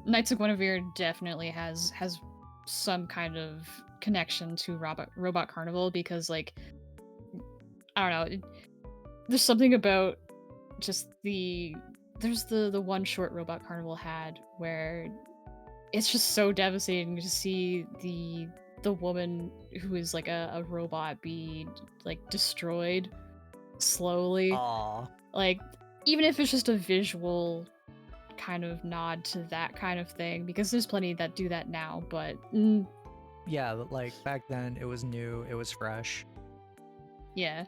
Knights of Guinevere definitely has some kind of connection to Robot Carnival because, like, I don't know, there's something about just there's the one short Robot Carnival had where it's just so devastating to see the woman who is like a robot be like destroyed slowly. Aw. Like, even if it's just a visual kind of nod to that kind of thing, because there's plenty that do that now, but Yeah, but like back then it was new, it was fresh. yeah.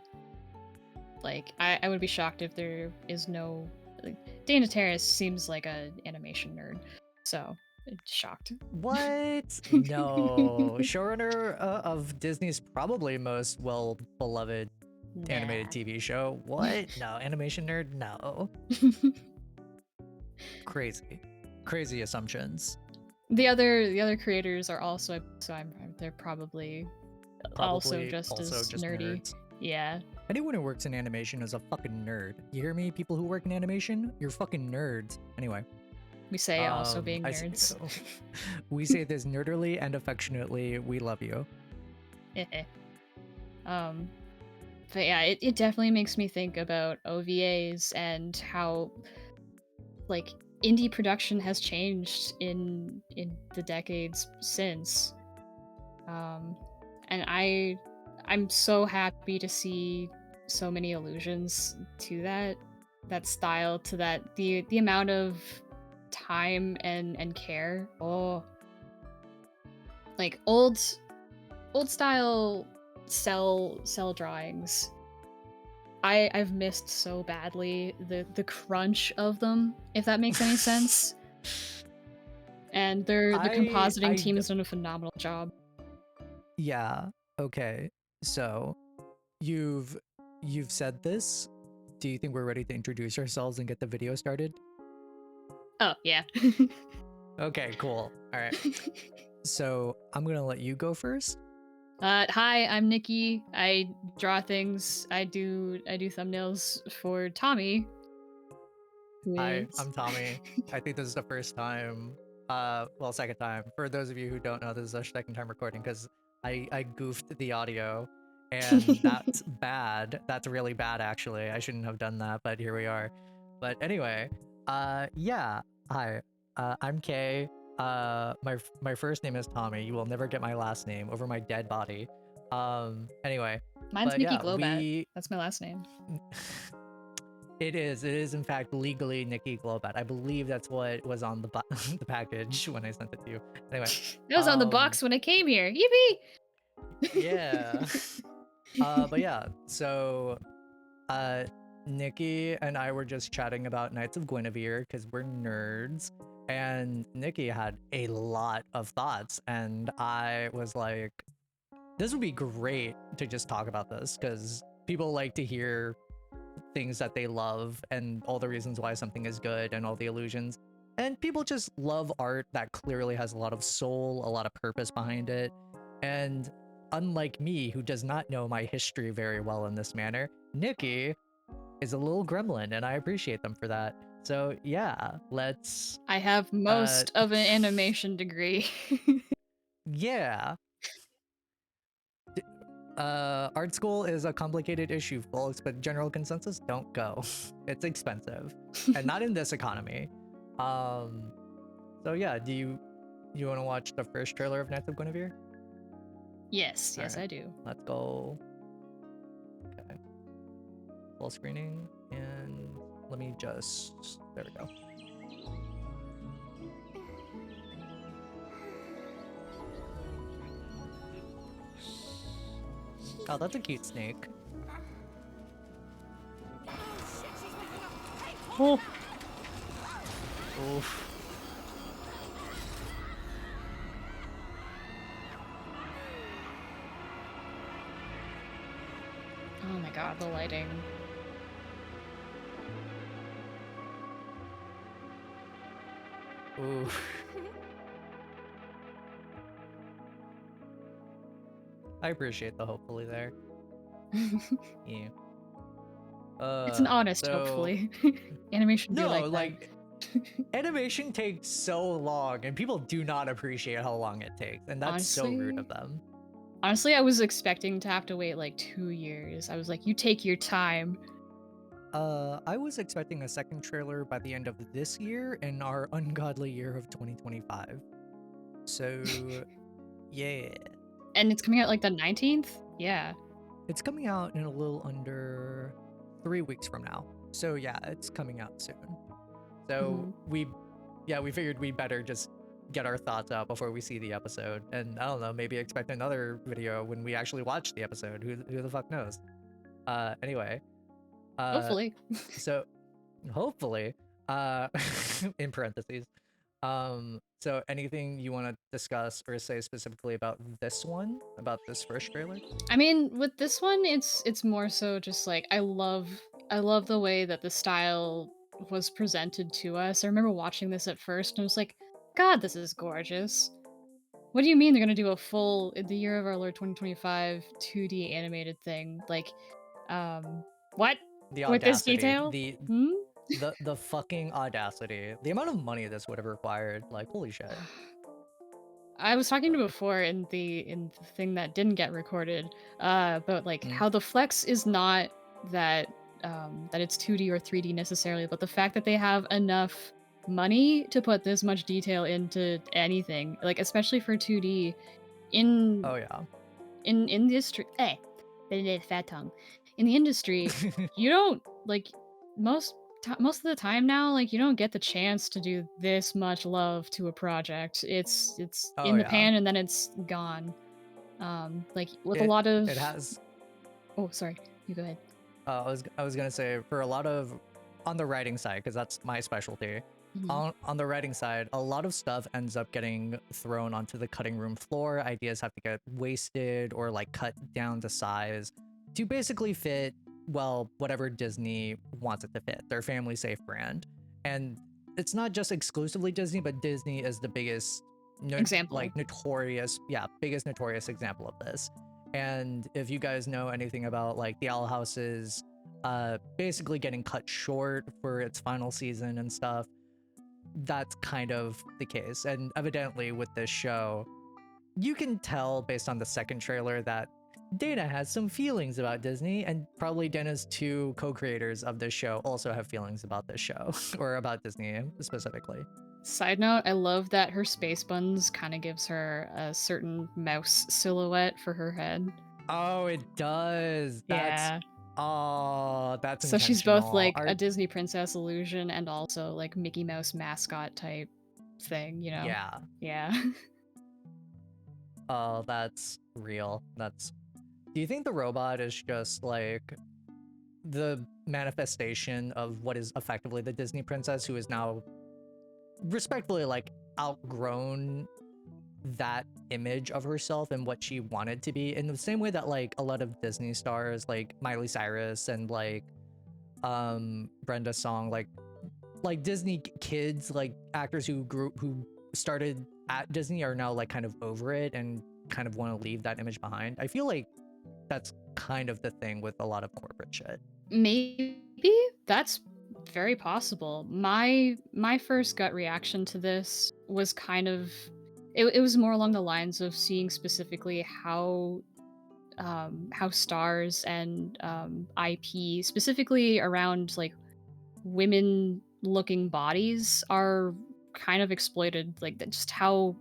Like, I would be shocked if there is no, like, Dana Terrace seems like a animation nerd, so shocked. What? No. Showrunner of Disney's probably most well-beloved animated Nah. TV show. What? No. Animation nerd? No. Crazy assumptions. The other creators are also, so they're probably also just as nerdy. Nerds. Yeah. Anyone who works in animation is a fucking nerd. You hear me? People who work in animation, you're fucking nerds. Anyway. We say also being nerds. We say this nerderly and affectionately. We love you. But yeah, it definitely makes me think about OVAs and how, like, indie production has changed in the decades since. And I'm so happy to see so many allusions to that style, to that the amount of time and care. Oh, like old style cell drawings. I've missed so badly the crunch of them, if that makes any sense. And the compositing team has done a phenomenal job. Yeah. Okay. So, you've said this. Do you think we're ready to introduce ourselves and get the video started? Oh, yeah. Okay, cool. All right. So, I'm going to let you go first. Hi, I'm Nikki. I draw things. I do thumbnails for Tommy. Hi, I'm Tommy. I think this is the first time, well, second time. For those of you who don't know, this is our second time recording because I goofed the audio, and that's bad. That's really bad, actually. I shouldn't have done that, but here we are. But anyway, yeah. Hi, I'm Kay. My first name is Tommy. You will never get my last name over my dead body. Anyway. Mine's but Nikki yeah, Globat. That's my last name. It is in fact legally Nikki Globat. I believe that's what was on the the package when I sent it to you. Anyway, it was on the box when I came here. Yippee! Yeah. But yeah, so Nikki and I were just chatting about Knights of Guinevere because we're nerds, and Nikki had a lot of thoughts, and I was like, this would be great to just talk about this because people like to hear things that they love and all the reasons why something is good and all the illusions. And people just love art that clearly has a lot of soul, a lot of purpose behind it. And unlike me, who does not know my history very well in this manner, Nikki is a little gremlin, and I appreciate them for that. So yeah, let's... I have most of an animation degree. Yeah. Art school is a complicated issue, folks, but general consensus, don't go. It's expensive, and not in this economy. So yeah, do you want to watch the first trailer of Knights of Guinevere? Yes, All yes, right, I do. Let's go. Okay. Full screening, and let me just... There we go. Oh, that's a cute snake. Oh. Oof. Oh my god, the lighting. Oof. I appreciate the hopefully there. Yeah. It's an honest hopefully. Animation be like that. Animation takes so long, and people do not appreciate how long it takes, and that's so rude Honestly, of them. honestly, I was expecting to have to wait like 2 years. I was like, you take your time. I was expecting a second trailer by the end of this year in our ungodly year of 2025. So, yeah. And it's coming out like the 19th? Yeah. It's coming out in a little under 3 weeks from now. So, yeah, it's coming out soon. So, Mhm. we figured we better just get our thoughts out before we see the episode. And I don't know, maybe expect another video when we actually watch the episode. Who the fuck knows? Anyway, uh, Hopefully. so hopefully, uh, in parentheses. So anything you want to discuss or say specifically about this one, about this first trailer? I mean, with this one, it's more so just like I love the way that the style was presented to us. I remember watching this at first and I was like, God, this is gorgeous. What do you mean they're gonna do a full in the year of our Lord 2025 2D animated thing? Like, um, what? The With this audacity, detail? Hmm? the fucking audacity, the amount of money this would have required, like holy shit. I was talking to before in the thing that didn't get recorded, about like Mm. how the flex is not that that it's 2D or 3D necessarily, but the fact that they have enough money to put this much detail into anything, like especially for 2D in Oh yeah. in industry fat tongue. In the industry, you don't like most of the time now, like you don't get the chance to do this much love to a project. It's Oh in the yeah. pan and then it's gone. Like with a It lot of it has oh sorry, you go ahead. I was gonna say for a lot of on the writing side because that's my specialty. Mhm. On the writing side, a lot of stuff ends up getting thrown onto the cutting room floor. Ideas have to get wasted or like cut down to size to basically fit well whatever Disney wants it to fit, their family safe brand. And it's not just exclusively Disney, but Disney is the biggest Example. like notorious, yeah, biggest notorious example of this. And if you guys know anything about like the Owl House's basically getting cut short for its final season and stuff, that's kind of the case. And evidently with this show, you can tell based on the second trailer that Dana has some feelings about Disney, and probably Dana's two co-creators of this show also have feelings about this show or about Disney specifically. Side note, I love that her space buns kind of gives her a certain mouse silhouette for her head. Oh, it does. Yeah. That's So she's both intentional. like a Art, Disney princess illusion and also like Mickey Mouse mascot type thing, you know? yeah. Yeah. Oh, that's real. That's. Do you think the robot is just like the manifestation of what is effectively the Disney princess who is now respectfully like outgrown that image of herself and what she wanted to be in the same way that like a lot of Disney stars like Miley Cyrus and like Brenda Song like Disney kids like actors who started at Disney are now like kind of over it and kind of want to leave that image behind. I feel like that's kind of the thing with a lot of corporate shit. Maybe that's very possible. My first gut reaction to this was kind of it was more along the lines of seeing specifically how stars and IP specifically around like women looking bodies are kind of exploited like just how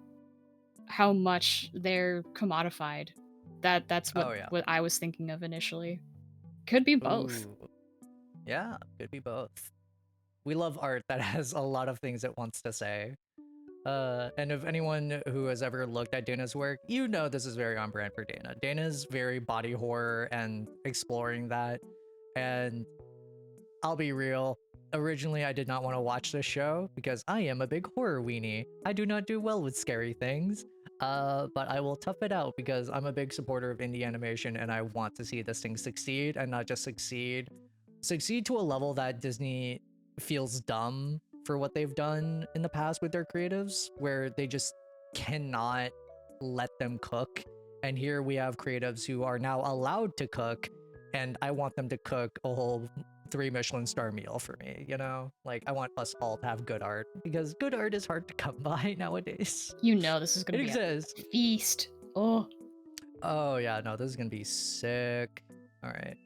much they're commodified. That's Oh yeah. what I was thinking of initially. Could be both. Ooh. Yeah, could be both. We love art that has a lot of things it wants to say. And if anyone who has ever looked at Dana's work, you know this is very on brand for Dana. Dana's very body horror and exploring that. And I'll be real. Originally, I did not want to watch this show because I am a big horror weenie. I do not do well with scary things. But I will tough it out because I'm a big supporter of indie animation and I want to see this thing succeed and not just succeed to a level that Disney feels dumb for what they've done in the past with their creatives, where they just cannot let them cook. And here we have creatives who are now allowed to cook, and I want them to cook a whole 3 Michelin star meal for me, you know? Like, I want us all to have good art because good art is hard to come by nowadays. You know this is It gonna be a exists. feast. Oh, Oh yeah, no, this is gonna be sick. All right.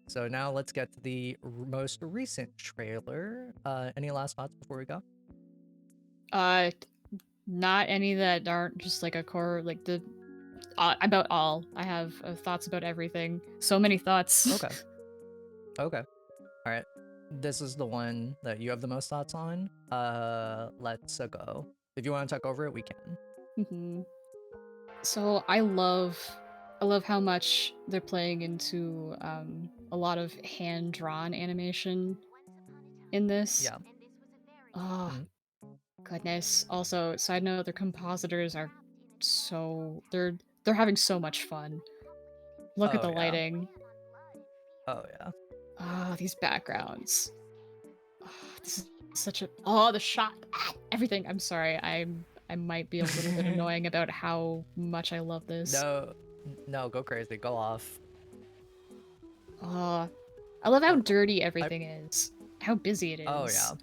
So now let's get to the most recent trailer. Any last thoughts before we go? uh, not any that aren't just like a core like the about all. I have thoughts about everything. So many thoughts. Okay. Okay. All right. This is the one that you have the most thoughts on. Let's go. If you want to talk over it, we can. Mhm. So I love how much they're playing into a lot of hand drawn animation in this. Yeah. Oh Mhm. goodness. Also, side note, their compositors are they're having so much fun. Look at Oh the yeah. lighting. Oh yeah. Ah, these backgrounds. Ah, this is such a oh the shot. Ah, everything. I'm sorry. I might be a little bit annoying about how much I love this. No, no, go crazy, go off. Ah, I love how Oh, dirty I. everything is. How busy it Oh yeah. is.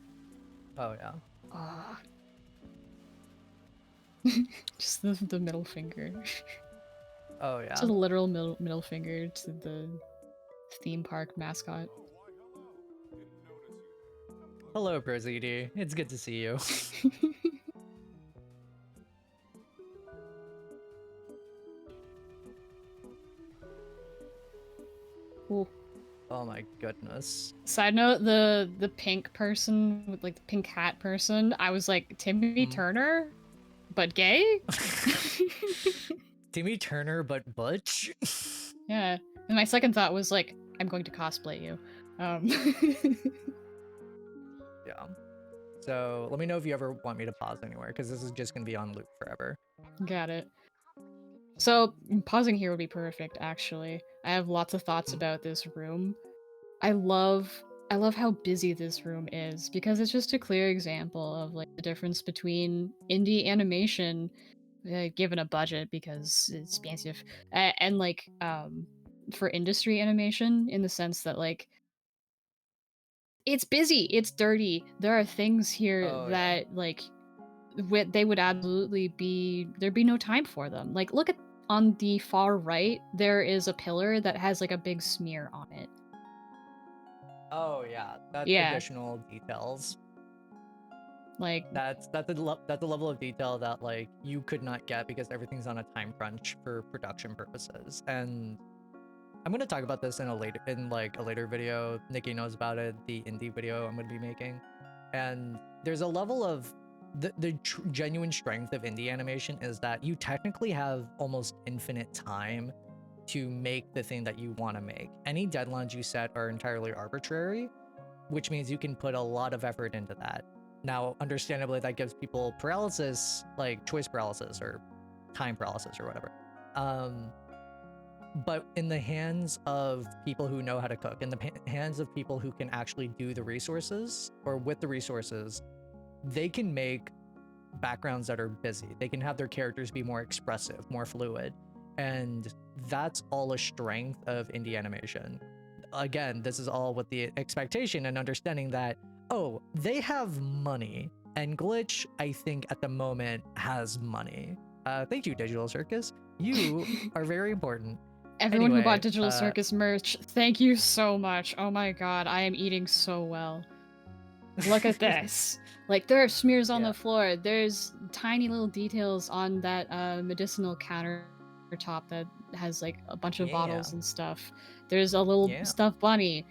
Oh yeah. Ah, just the middle finger. Oh Just yeah. a literal middle finger to the theme park mascot. Hello, Brazidi. It's good to see you. Ooh. Oh my goodness. Side note, the pink person with like the pink hat person, I was like Timmy Mm. Turner, but gay. Timmy Turner, but Butch. Yeah. And my second thought was like, I'm going to cosplay you. Um, Yeah. So let me know if you ever want me to pause anywhere, because this is just gonna be on loop forever. got it. So pausing here would be perfect, actually. I have lots of thoughts Mm. about this room. I love how busy this room is because it's just a clear example of like the difference between indie animation given a budget because it's expensive and like for industry animation in the sense that like it's busy, it's dirty. There are things here Oh yeah. that like they would absolutely be there'd be no time for them. Like look at on the far right there is a pillar that has like a big smear on it. Oh yeah. That's Yeah, additional details. like That's the level of detail that like you could not get because everything's on a time crunch for production purposes. And I'm gonna talk about this in a later video. Nikki knows about it, the indie video I'm gonna be making. And there's a level of the genuine strength of indie animation is that you technically have almost infinite time to make the thing that you want to make. Any deadlines you set are entirely arbitrary, which means you can put a lot of effort into that. Now, understandably, that gives people paralysis, like choice paralysis or time paralysis or whatever. Um, but in the hands of people who know how to cook, in the hands of people who can actually do the resources or with the resources, they can make backgrounds that are busy. They can have their characters be more expressive, more fluid. And that's all a strength of indie animation. Again, this is all with the expectation and understanding that, oh, they have money. And Glitch, I think, at the moment has money. Thank you, Digital Circus. You are very important. everyone who bought Anyway, Digital Circus merch, thank you so much. Oh my god, I am eating so well. Look at this. Like there are smears on yeah, the floor. There's tiny little details on that medicinal countertop that has like a bunch of yeah, bottles and stuff. There's a little yeah. stuffed bunny.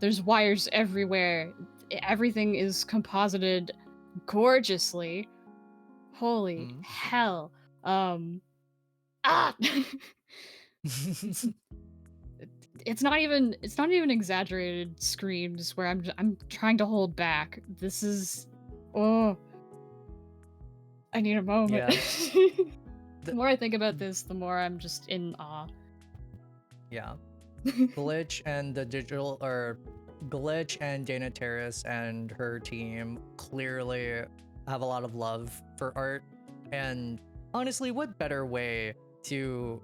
There's wires everywhere. Everything is composited gorgeously. Holy Mm. hell. Ah it's it's not even exaggerated screams where I'm trying to hold back. This is oh, I need a moment. Yeah. The more I think about this, the more I'm just in awe. Yeah. Glitch and the digital or Glitch and Dana Terrace and her team clearly have a lot of love for art. And honestly, what better way to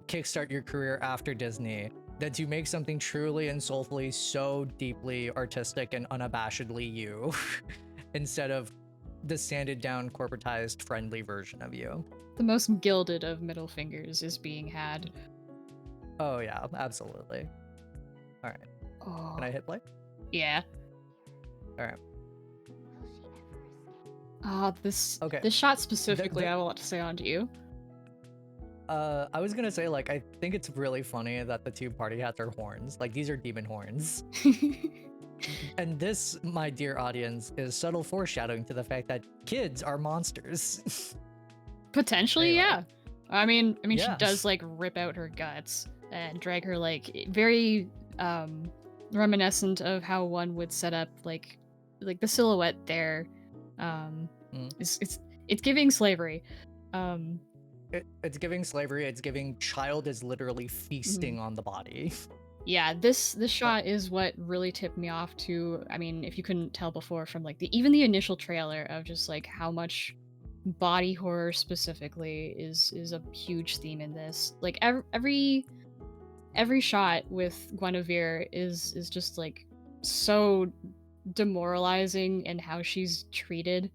kickstart your career after Disney than to make something truly and soulfully so deeply artistic and unabashedly you instead of the sanded down corporatized friendly version of you. The most gilded of middle fingers is being had. Oh yeah, absolutely. All right. Oh. Can I hit play? Yeah. All right. This Okay. this shot specifically, I have a lot to say on to you. I was gonna say, like, I think it's really funny that the two party hats are horns. Like, these are demon horns. And this, my dear audience, is subtle foreshadowing to the fact that kids are monsters. Potentially, Anyway. yeah. I mean, Yeah. she does like rip out her guts and drag her like very reminiscent of how one would set up like the silhouette there. It's giving slavery. It's giving slavery. It's giving child is literally feasting on the body. Yeah, this shot is what really tipped me off to. I mean, if you couldn't tell before from like even the initial trailer of just like how much body horror specifically is a huge theme in this. Like every shot with Guinevere is just like so demoralizing in how she's treated.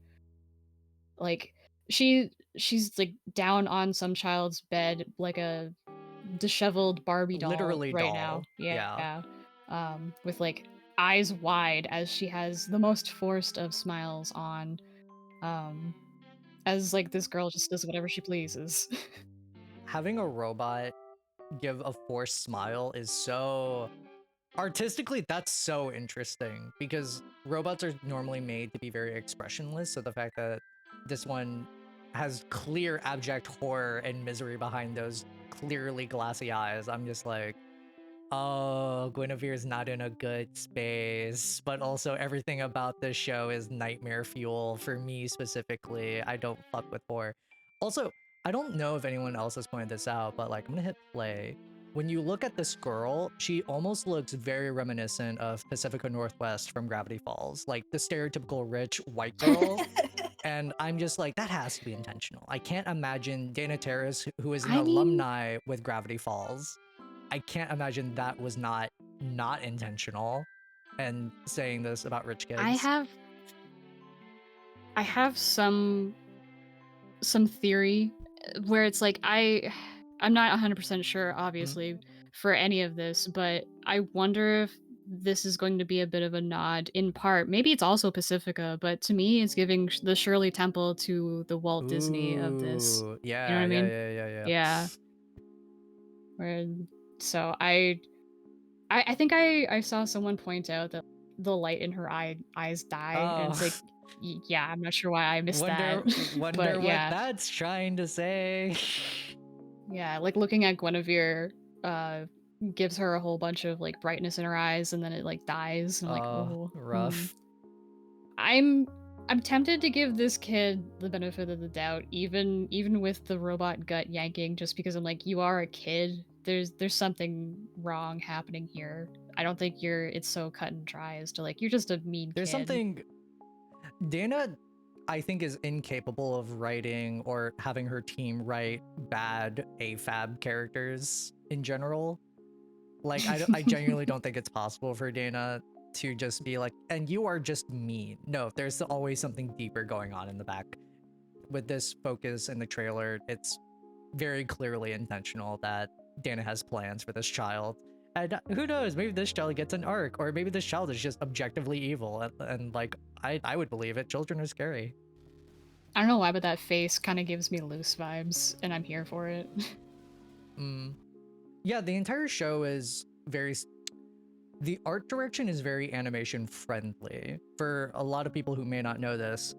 Like she's like down on some child's bed like a disheveled Barbie doll Literally right doll. now. Yeah. With like eyes wide as she has the most forced of smiles on. As like this girl just does whatever she pleases. Having a robot give a forced smile is so artistically, that's so interesting because robots are normally made to be very expressionless. So the fact that this one has clear abject horror and misery behind those clearly glassy eyes, I'm just like, oh, Guinevere's not in a good space, but also everything about this show is nightmare fuel for me specifically. I don't fuck with horror. Also, I don't know if anyone else has pointed this out, but like, I'm gonna hit play. When you look at this girl, she almost looks very reminiscent of Pacifica Northwest from Gravity Falls, like the stereotypical rich white girl. And I'm just like, that has to be intentional. I can't imagine Dana Terrace, who is an alumni with Gravity Falls, I can't imagine that was not intentional. And saying this about rich kids. I have some theory where it's like I'm not 100% sure obviously for any of this, but I wonder if this is going to be a bit of a nod in part. Maybe it's also Pacifica, but to me it's giving the Shirley Temple to the Walt Disney of this. Yeah, You know what I mean? yeah. Yeah. Where so I think I saw someone point out that the light in her eyes die, and it's like, yeah, I'm not sure why I missed that. Wonder But what yeah, that's trying to say. yeah, like looking at Guinevere gives her a whole bunch of like brightness in her eyes, and then it like dies. And I'm like, oh, rough. I'm tempted to give this kid the benefit of the doubt, even with the robot gut yanking, just because I'm like, you are a kid. There's something wrong happening here. I don't think it's so cut and dry as to like you're just a mean There's kid. something Dana, I think, is incapable of writing or having her team write bad AFAB characters in general. Like, I genuinely don't think it's possible for Dana to just be like, and you are just mean. No, there's always something deeper going on in the back. With this focus in the trailer, it's very clearly intentional that Dana has plans for this child. And who knows, maybe this child gets an arc, or maybe this child is just objectively evil. And like, I would believe it. Children are scary. I don't know why, but that face kind of gives me loose vibes, and I'm here for it. Yeah, the entire show is very... The art direction is very animation friendly. For a lot of people who may not know this,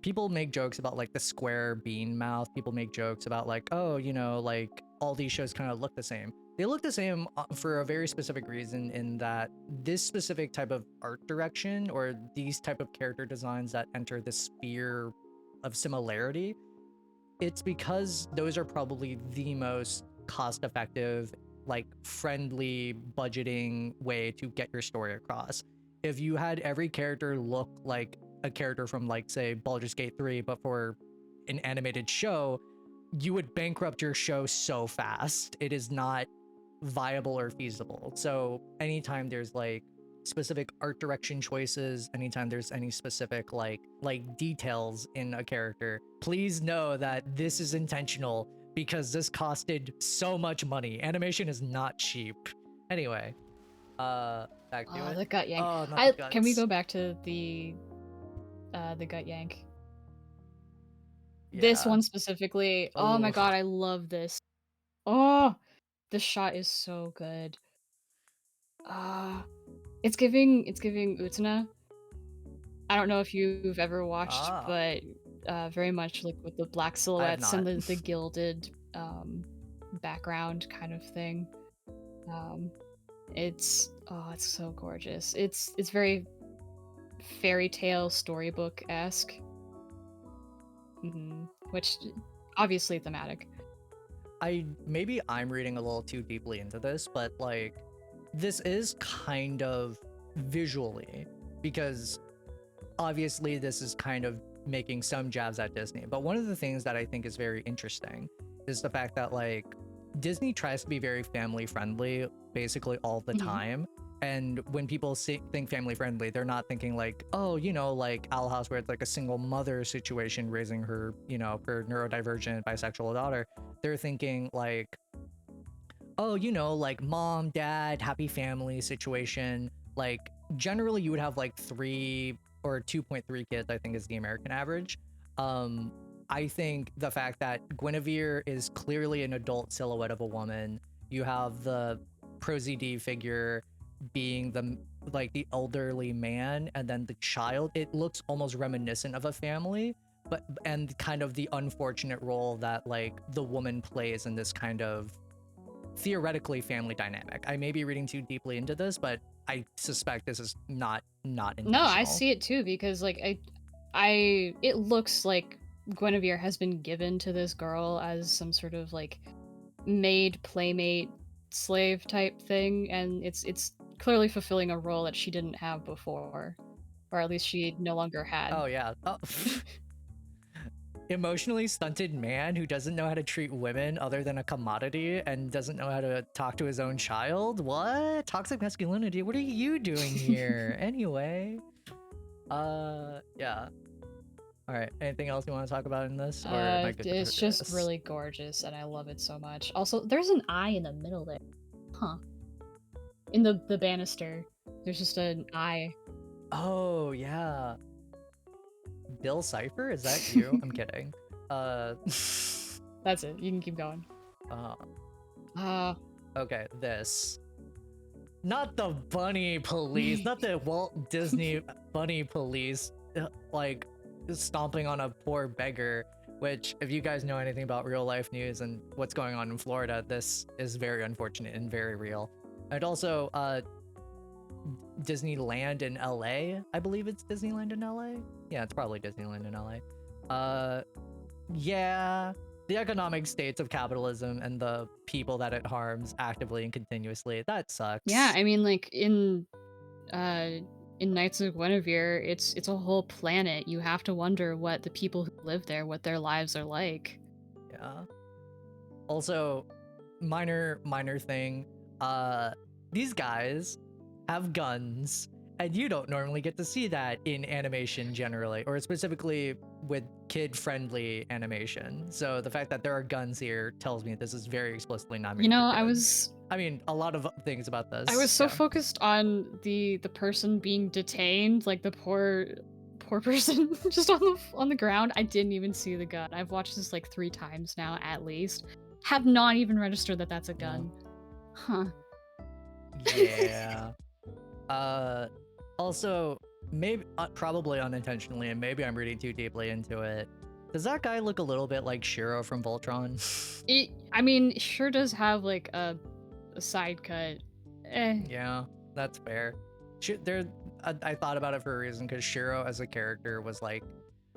people make jokes about like the square bean mouth. People make jokes about like, oh, you know, like all these shows kind of look the same. They look the same for a very specific reason, in that this specific type of art direction or these type of character designs that enter the sphere of similarity, it's because those are probably the most cost-effective, like friendly budgeting way to get your story across. If you had every character look like a character from like say Baldur's Gate 3 but for an animated show, you would bankrupt your show so fast. It is not viable or feasible. So anytime there's like specific art direction choices, anytime there's any specific like details in a character, please know that this is intentional because this costed so much money. Animation is not cheap. Anyway, back to Oh, it. the gut yank. Oh, not the Can we guts. go back to the gut yank? This Yeah. one specifically. Oh my Oh, god, I love this. Oh, the shot is so good. Ah, it's giving Utena. I don't know if you've ever watched, ah, but very much like with the black I have silhouettes and not. the gilded background kind of thing. Um, it's so gorgeous. It's very fairy tale storybook esque, which obviously thematic. Maybe I'm reading a little too deeply into this, but like this is kind of visually because obviously this is kind of making some jabs at Disney. But one of the things that I think is very interesting is the fact that like Disney tries to be very family friendly basically all the Mhm. time. And when people think family friendly, they're not thinking like, oh, like Owl House, where it's like a single mother situation raising her, her neurodivergent bisexual daughter. They're thinking like, oh, like mom, dad, happy family situation. Like generally you would have like 2.3 kids, I think is the American average. Um, I think the fact that Guinevere is clearly an adult silhouette of a woman, you have the prosy D figure being the elderly man, and then the child, it looks almost reminiscent of a family, and kind of the unfortunate role that like the woman plays in this kind of theoretically family dynamic. I may be reading too deeply into this, but I suspect this is not No, I intentional. see it too because like it looks like Guinevere has been given to this girl as some sort of like maid playmate slave type thing, and it's clearly fulfilling a role that she didn't have before, or at least she no longer had. Oh yeah. Oh, emotionally stunted man who doesn't know how to treat women other than a commodity and doesn't know how to talk to his own child. What? Toxic masculinity. What are you doing here? Anyway. Yeah. All right. Anything else you want to talk about in this, or am I good for It's just this? really gorgeous, and I love it so much. Also, there's an eye in the middle there, huh? In the banister, there's just an eye. Oh yeah. Bill Cipher? Is that you? I'm kidding. Uh, That's it. You can keep going. uh, Uh, okay, this. Not the bunny police, not the Walt Disney bunny police, like stomping on a poor beggar. Which, if you guys know anything about real life news and what's going on in Florida, this is very unfortunate and very real. And also, Disneyland in LA. I believe it's Disneyland in LA. Yeah, it's probably Disneyland in LA. Yeah, the economic states of capitalism and the people that it harms actively and continuously. That yeah, sucks. I mean, like uh, in Knights of Guinevere, it's a whole planet. You have to wonder what the people who live there, what their lives are like. Yeah. Also, minor thing. These guys have guns, and you don't normally get to see that in animation generally, or specifically with kid-friendly animation. So the fact that there are guns here tells me this is very explicitly not You made for know, kids. I mean, a lot of things about I was this. so Yeah. focused on the person being detained, like the poor person just on the ground. I didn't even see the gun. I've watched this like 3 times now at least. Have not even registered that that's a gun. Huh. Yeah. Uh, Also, maybe probably unintentionally, and maybe I'm reading too deeply into it. Does that guy look a little bit like Shiro from Voltron? I mean, it sure does have like a side cut. Eh. Yeah, that's fair. There, I thought about it for a reason because Shiro as a character was like,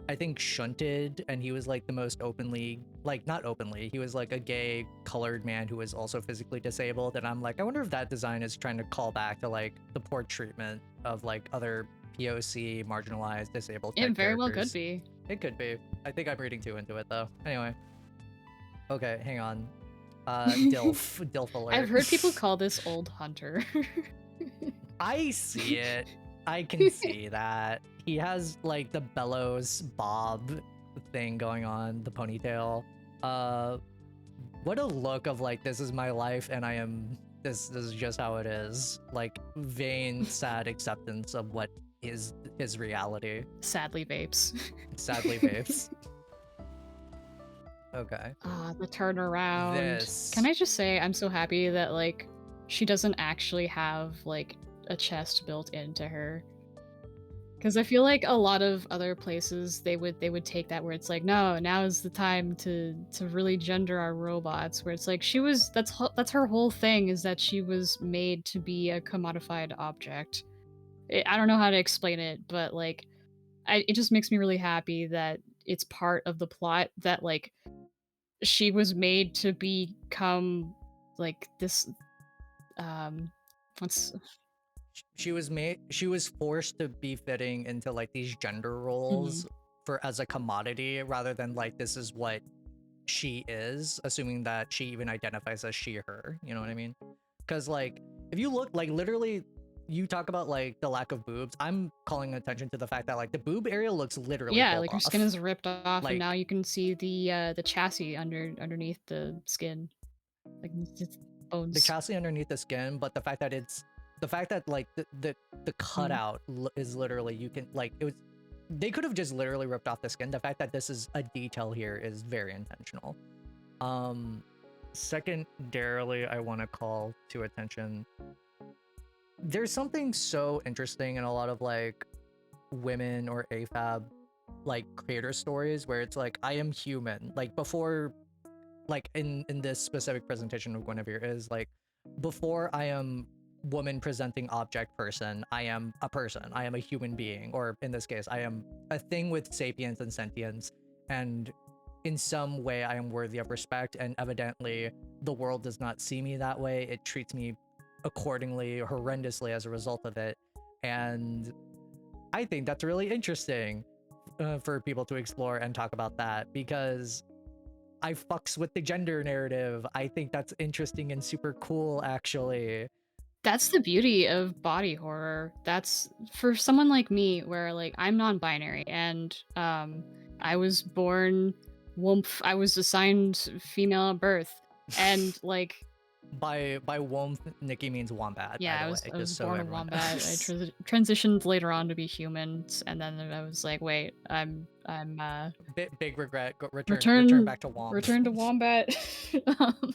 I think shunted, and he was like the most openly, like not openly, he was like a gay colored man who was also physically disabled, and I'm like, I wonder if that design is trying to call back to like the poor treatment of like other POC marginalized disabled It type very well could characters. be. It could be. I think I'm reading too into it though. Anyway. Okay, hang on. Dilf I've alert. heard people call this old hunter. I see it. I can see that. He has like the bellows bob thing going on, the ponytail. Uh what a look of like, this is my life and I am this is just how it is. Like vain, sad acceptance of what is his reality. Sadly, vapes. Sadly, babes. Okay. Ah, the turnaround. Can This. I just say I'm so happy that like she doesn't actually have like a chest built into her. Because I feel like a lot of other places they would take that where it's like, no, now is the time to really gender our robots. Where it's like she was that's her whole thing is that she was made to be a commodified object. I don't know how to explain it, but like it just makes me really happy that it's part of the plot that like she was made to become like this what's She was forced to be fitting into like these gender roles mhm. for as a commodity rather than like this is what she is, assuming that she even identifies as she her, you know what I mean? Because like if you look like literally, you talk about like the lack of boobs, I'm calling attention to the fact that like the boob area looks literally Yeah, pulled like her skin off. is ripped off and now Like you can see the chassis underneath the skin. Like it's just the bones. chassis underneath the skin, but the fact that like the Mhm. cutout is literally, you can like, it was, they could have just literally ripped off the skin. The fact that this is a detail here is very intentional. um Secondarily, I want to call to attention, there's something so interesting in a lot of like women or AFAB like creator stories where it's like, I am human, like before, like in this specific presentation of Guinevere is like, before I am woman presenting object person, I am a person, I am a human being, or in this case, I am a thing with sapience and sentience, and in some way I am worthy of respect, and evidently the world does not see me that way. It treats me accordingly, horrendously as a result of it. And I think that's really interesting, for people to explore and talk about that, because I fucks with the gender narrative. I think that's interesting and super cool, actually. That's the beauty of body horror. That's for someone like me where like I'm non-binary and I was born woomph. I was assigned female at birth and like By womb, Nikki means wombat, by yeah, the I way, was I was just so born a everyone wombat. I knows. transitioned later on to be humans, and then I was like, wait, I'm Big regret. Return return back to womp. return to wombat. um,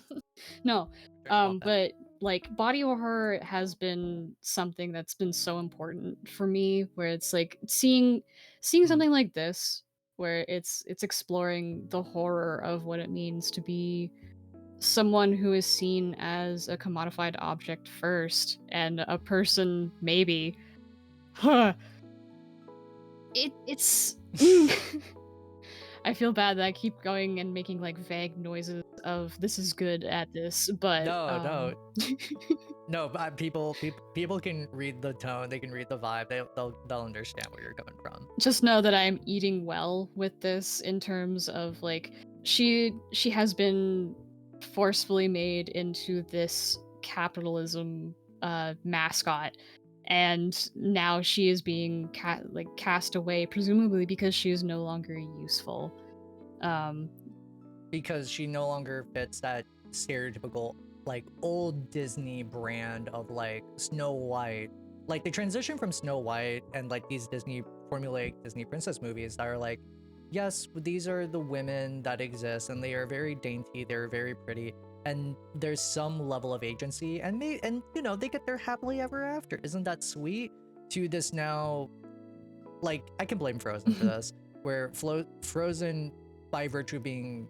no, Return to wombat. but like body horror has been something that's been so important for me. Where it's like seeing Mhm. something like this, where it's exploring the horror of what it means to be someone who is seen as a commodified object first and a person maybe. Huh. It's I feel bad that I keep going and making like vague noises of this is good at this, but No, no, no. But people can read the tone. They can read the vibe. They'll understand where you're coming from. just know that I'm eating well with this in terms of like she has been forcefully made into this capitalism mascot and now she is being cast away presumably because she is no longer useful. um Because she no longer fits that stereotypical like old Disney brand of like Snow White. Like the transition from Snow White and like these Disney formulaic Disney princess movies that are like, yes, these are the women that exist and they are very dainty, they're very pretty, and there's some level of agency, and you know, they get their happily ever after. Isn't that sweet? To this now, like, I can blame Frozen for this, where Frozen, by virtue of being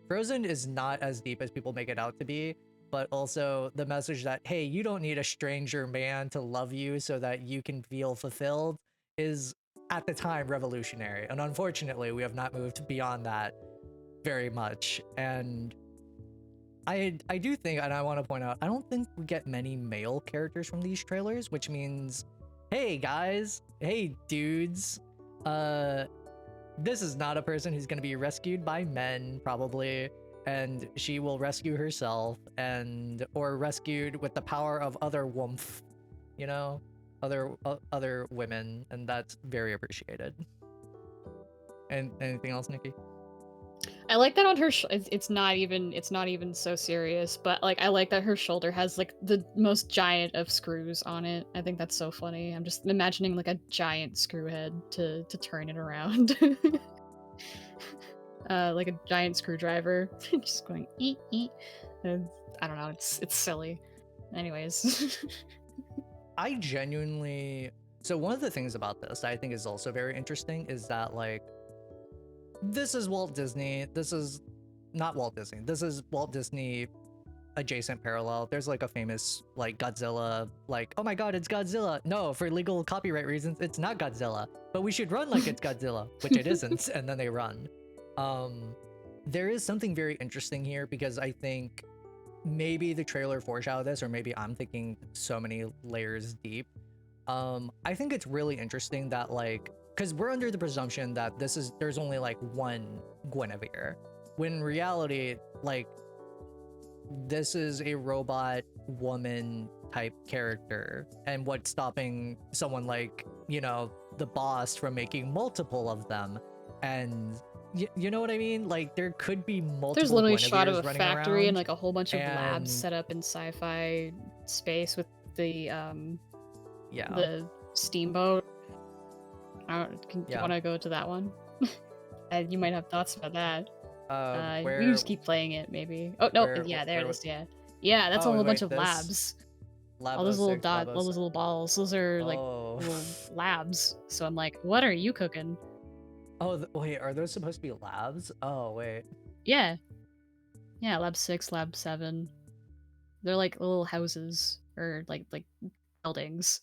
Frozen, is not as deep as people make it out to be, but also the message that, hey, you don't need a stranger man to love you so that you can feel fulfilled is at the time revolutionary. And unfortunately, we have not moved beyond that very much. And I do think, and I want to point out, I don't think we get many male characters from these trailers, which means, hey guys, hey dudes, uh, this is not a person who's going to be rescued by men, probably. and she will rescue herself or rescued with the power of other womph, you know, other women, and that's very appreciated. And anything else, Nikki? I like that on her. It's not even so serious, but like I like that her shoulder has like the most giant of screws on it. I think that's so funny. I'm just imagining like a giant screw head to turn it around, like a giant screwdriver, just going eat eat. I don't know. It's silly. Anyways, I genuinely. So one of the things about this that I think is also very interesting is that like this is Walt Disney. This is not Walt Disney. This is Walt Disney adjacent parallel. There's like a famous like Godzilla, like, oh my god, it's Godzilla. No, for legal copyright reasons, it's not Godzilla. But we should run like it's Godzilla, which it isn't, and then they run. There is something very interesting here because I think maybe the trailer foreshadowed this, or maybe I'm thinking so many layers deep. I think it's really interesting that like, because we're under the presumption that there's only like one Guinevere, when in reality, like, this is a robot woman type character, and what's stopping someone like, you know, the boss from making multiple of them? And you know what I mean? Like, there could be there's multiple literally a shot of Guineveres a running factory and around, like a whole bunch of labs and set up in sci-fi space with the yeah, the steamboat. Do you yeah. want to go to that one? You might have thoughts about that. We can Where just keep playing it, maybe. Oh no, where yeah, there where it is. Yeah, yeah, that's a oh whole bunch wait, of this labs. All Labo those little 6, dot, Labo all those 7. little balls. Those are like Oh. little labs. So I'm like, what are you cooking? Oh, wait, are those supposed to be labs? Oh, wait. Yeah, yeah, lab 6, lab 7. They're like little houses or like buildings.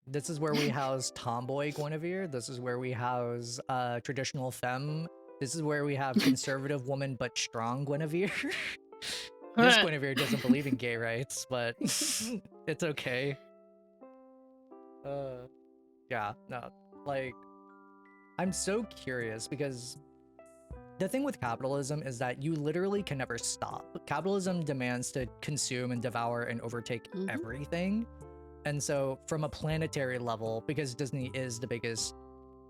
This is where we house tomboy Guinevere. This is where we house traditional femme. This is where we have conservative woman but strong Guinevere. This Guinevere doesn't believe in gay rights, but it's okay. Yeah, no, like, I'm so curious because the thing with capitalism is that you literally can never stop. Capitalism demands to consume and devour and overtake everything. And so, from a planetary level, because Disney is the biggest,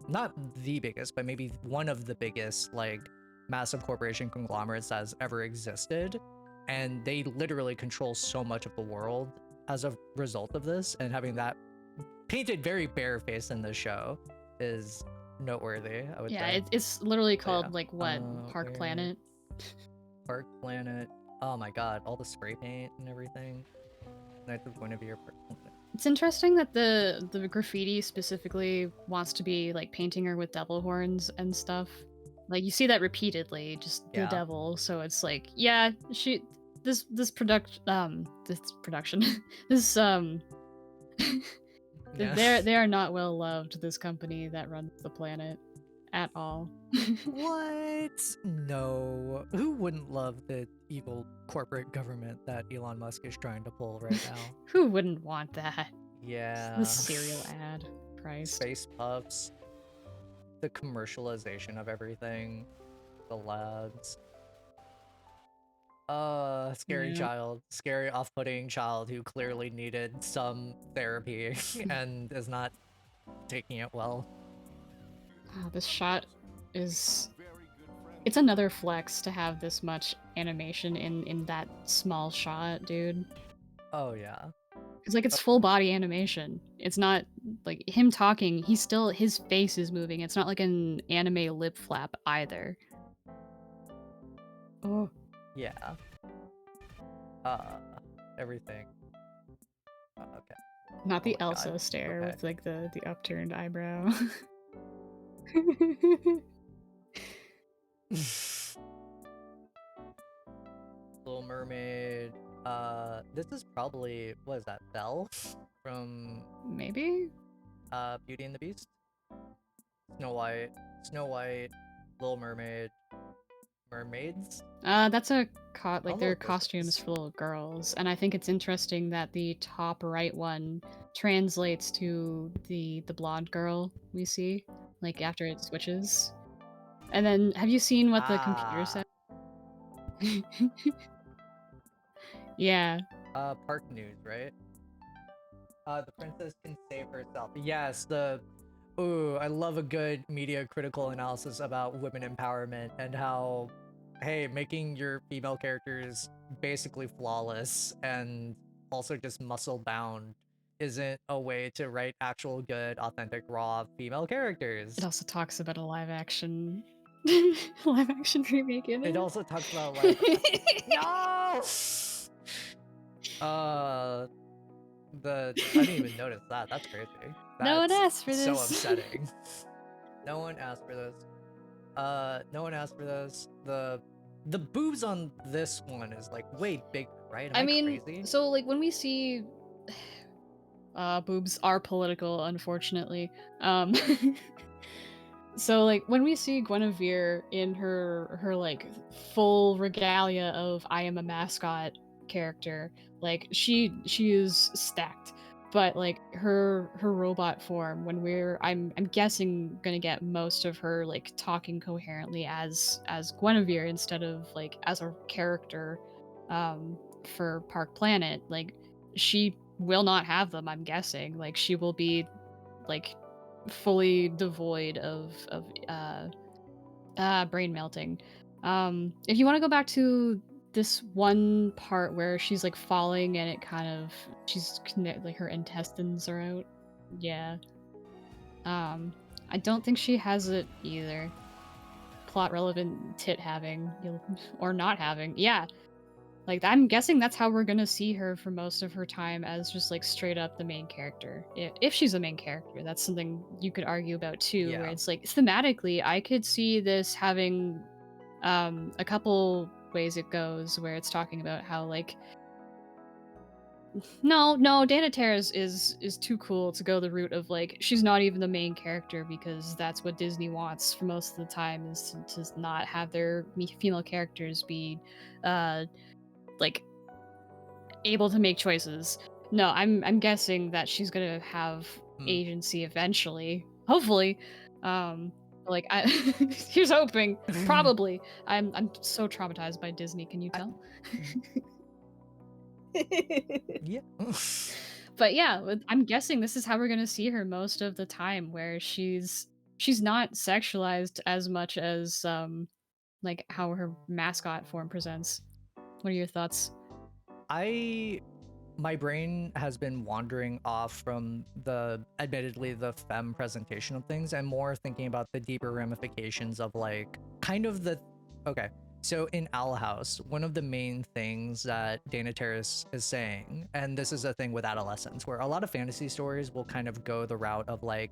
not the biggest, but maybe one of the biggest, like, massive corporation conglomerates that has ever existed, and they literally control so much of the world as a result of this, and having that painted very barefaced in the show is noteworthy, I would Yeah, say. it's literally But called yeah. like what? Park Planet. Park Planet. Oh my god, all the spray paint and everything. Knights of Guinevere, Park Planet. It's interesting that the graffiti specifically wants to be like painting her with devil horns and stuff. Like you see that repeatedly, just the Yeah. devil. So it's like, yeah, this production this Yeah. they are not well loved, this company that runs the planet at all. What? No. Who wouldn't love the evil corporate government that Elon Musk is trying to pull right now? Who wouldn't want that? Yeah. The cereal ad. Christ. Space puffs. The commercialization of everything. The labs. Scary child. Scary, off-putting child who clearly needed some therapy and is not taking it well. This shot is... It's another flex to have this much animation in that small shot, dude. Oh, yeah. It's like it's full body animation. It's not like him talking, his face is moving. It's not like an anime lip flap either. Oh. Yeah. Everything. Okay. Not the my Elsa God. stare Okay. with like the upturned eyebrow. Little Mermaid. This is probably, what is that, Belle from Maybe? Beauty and the Beast? Snow White, Little Mermaid, mermaids? That's a All their of those costumes things. for little girls, and I think it's interesting that the top right one translates to the blonde girl we see, like after it switches. And then, have you seen what the computer said? Yeah. Park news, right? The princess can save herself. Yes, the ooh, I love a good media critical analysis about women empowerment and how, hey, making your female characters basically flawless and also just muscle bound isn't a way to write actual good, authentic, raw female It characters. also talks about a live action live action remake in It it. also talks about live. No! Uh, I didn't even notice that. That's crazy. No one That's asked for so this. upsetting. No one asked for this. No one asked for this. The boobs on this one is like way bigger, right? Am I I mean, crazy? so like when we see boobs are political, unfortunately. Um so like when we see Guinevere in her like full regalia of I am a mascot character, like she is stacked. But like her robot form when I'm guessing gonna get most of her like talking coherently as Guinevere instead of like as a character for Park Planet. Like she will not have them, I'm guessing. Like she will be like fully devoid of brain melting. If you want to go back to this one part where she's like falling and it kind of like her intestines are out. Yeah. Um, I don't think she has it either. Plot relevant tit having or not having. Yeah, like, I'm guessing that's how we're gonna see her for most of her time as just, like, straight up the main character. If she's a main character, that's something you could argue about too, where Yeah. it's like, thematically, I could see this having, a couple ways it goes where it's talking about how, like, no, Dana Terrace is too cool to go the route of, like, she's not even the main character because that's what Disney wants for most of the time is to not have their female characters be, uh, like, able to make choices. No, I'm guessing that she's gonna have Hmm. agency eventually. Hopefully. Like I here's hoping. Probably. I'm so traumatized by Disney, can you I, tell? yeah. But yeah, I'm guessing this is how we're gonna see her most of the time, where she's not sexualized as much as like how her mascot form presents. What are your thoughts? I my brain has been wandering off from the admittedly the femme presentation of things and more thinking about the deeper ramifications of like kind of the okay. So in Owl House, one of the main things that Dana Terrace is saying, and this is a thing with adolescents, where a lot of fantasy stories will kind of go the route of like,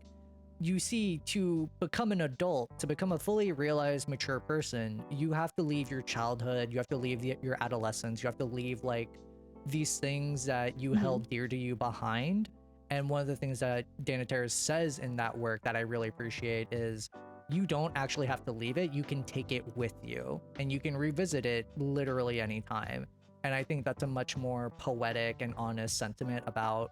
you see, to become an adult, to become a fully realized, mature person, you have to leave your childhood, you have to leave your adolescence, you have to leave like these things that you Mhm. held dear to you behind. And one of the things that Dana Terrace says in that work that I really appreciate is you don't actually have to leave it, you can take it with you and you can revisit it literally anytime. And I think that's a much more poetic and honest sentiment about,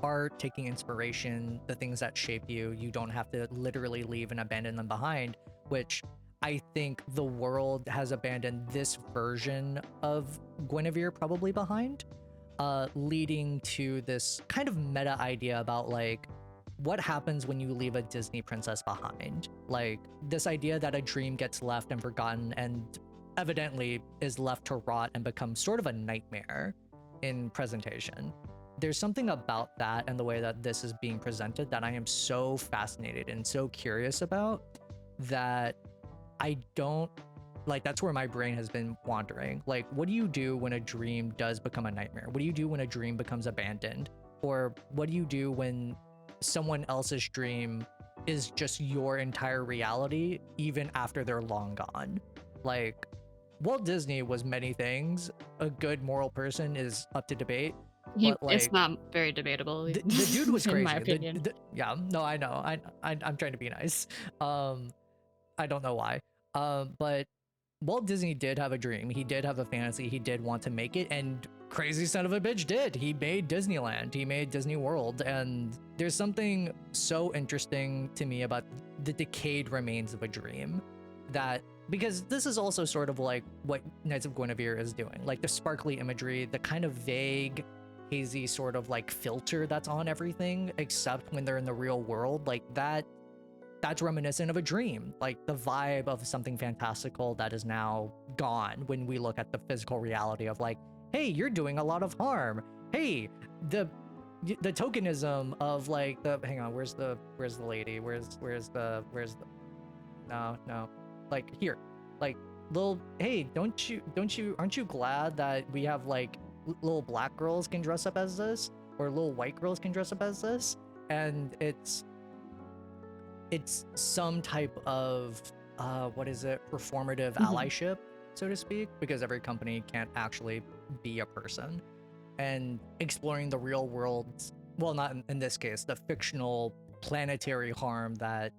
art, taking inspiration, the things that shape you. You don't have to literally leave and abandon them behind, which I think the world has abandoned this version of Guinevere probably behind, leading to this kind of meta idea about like, what happens when you leave a Disney princess behind? Like, this idea that a dream gets left and forgotten and evidently is left to rot and become sort of a nightmare in presentation. There's something about that and the way that this is being presented that I am so fascinated and so curious about that I don't like. That's where my brain has been wandering. Like, what do you do when a dream does become a nightmare? What do you do when a dream becomes abandoned? Or what do you do when someone else's dream is just your entire reality, even after they're long gone? Like, Walt Disney was many things. A good moral person is up to debate, but It's like, not very debatable, the dude was in my crazy. opinion. Yeah, no, I know. I'm trying to be nice. Um, I don't know why. But Walt Disney did have a dream. He did have a fantasy. He did want to make it, and crazy son of a bitch did. He made Disneyland. He made Disney World, and there's something so interesting to me about the decayed remains of a dream that because this is also sort of like what Knights of Guinevere is doing, like the sparkly imagery, the kind of vague, hazy sort of like filter that's on everything, except when they're in the real world, like that's reminiscent of a dream, like the vibe of something fantastical that is now gone when we look at the physical reality of like, hey, you're doing a lot of harm. Hey, the tokenism of like the hang on, where's the lady? Where's the no. Like here. Like little hey, aren't you glad that we have like little black girls can dress up as this or little white girls can dress up as this? And it's some type of what is it, performative allyship, so to speak, because every company can't actually be a person, and exploring the real world, well, not in this case, the fictional planetary harm that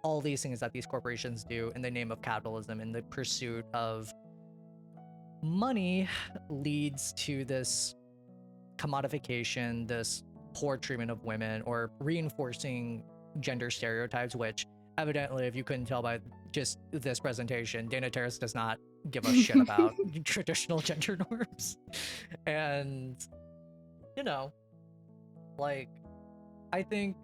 all these things that these corporations do in the name of capitalism, in the pursuit of money, leads to this commodification, this poor treatment of women, or reinforcing gender stereotypes, which evidently, if you couldn't tell by just this presentation, Dana Terrace does not give a shit about traditional gender norms. And, you know, like, I think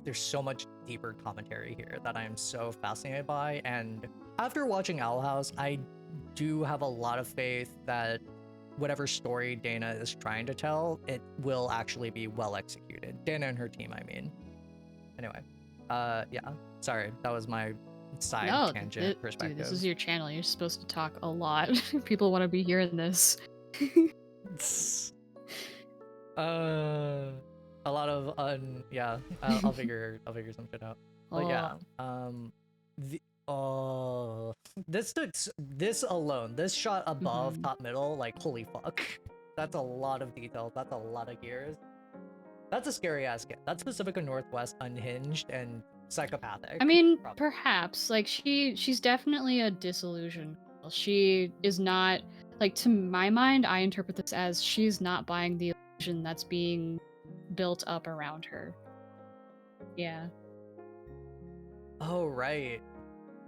there's so much deeper commentary here that I am so fascinated by. And after watching Owl House, I do have a lot of faith that whatever story Dana is trying to tell, it will actually be well executed. Dana and her team, I mean. Anyway, yeah, sorry, that was my side No, tangent perspective. dude, this is your channel. You're supposed to talk a lot. People want to be hearing this. A lot of yeah, I'll figure some shit out. But yeah, this alone, this shot above top middle, like holy fuck, that's a lot of detail. That's a lot of gears. That's a scary ass kid. That's Pacifica Northwest unhinged and psychopathic. I mean, probably. perhaps. Like she's definitely a disillusioned girl. She is not, like, to my mind, I interpret this as she's not buying the illusion that's being built up around her. Yeah. Oh, right.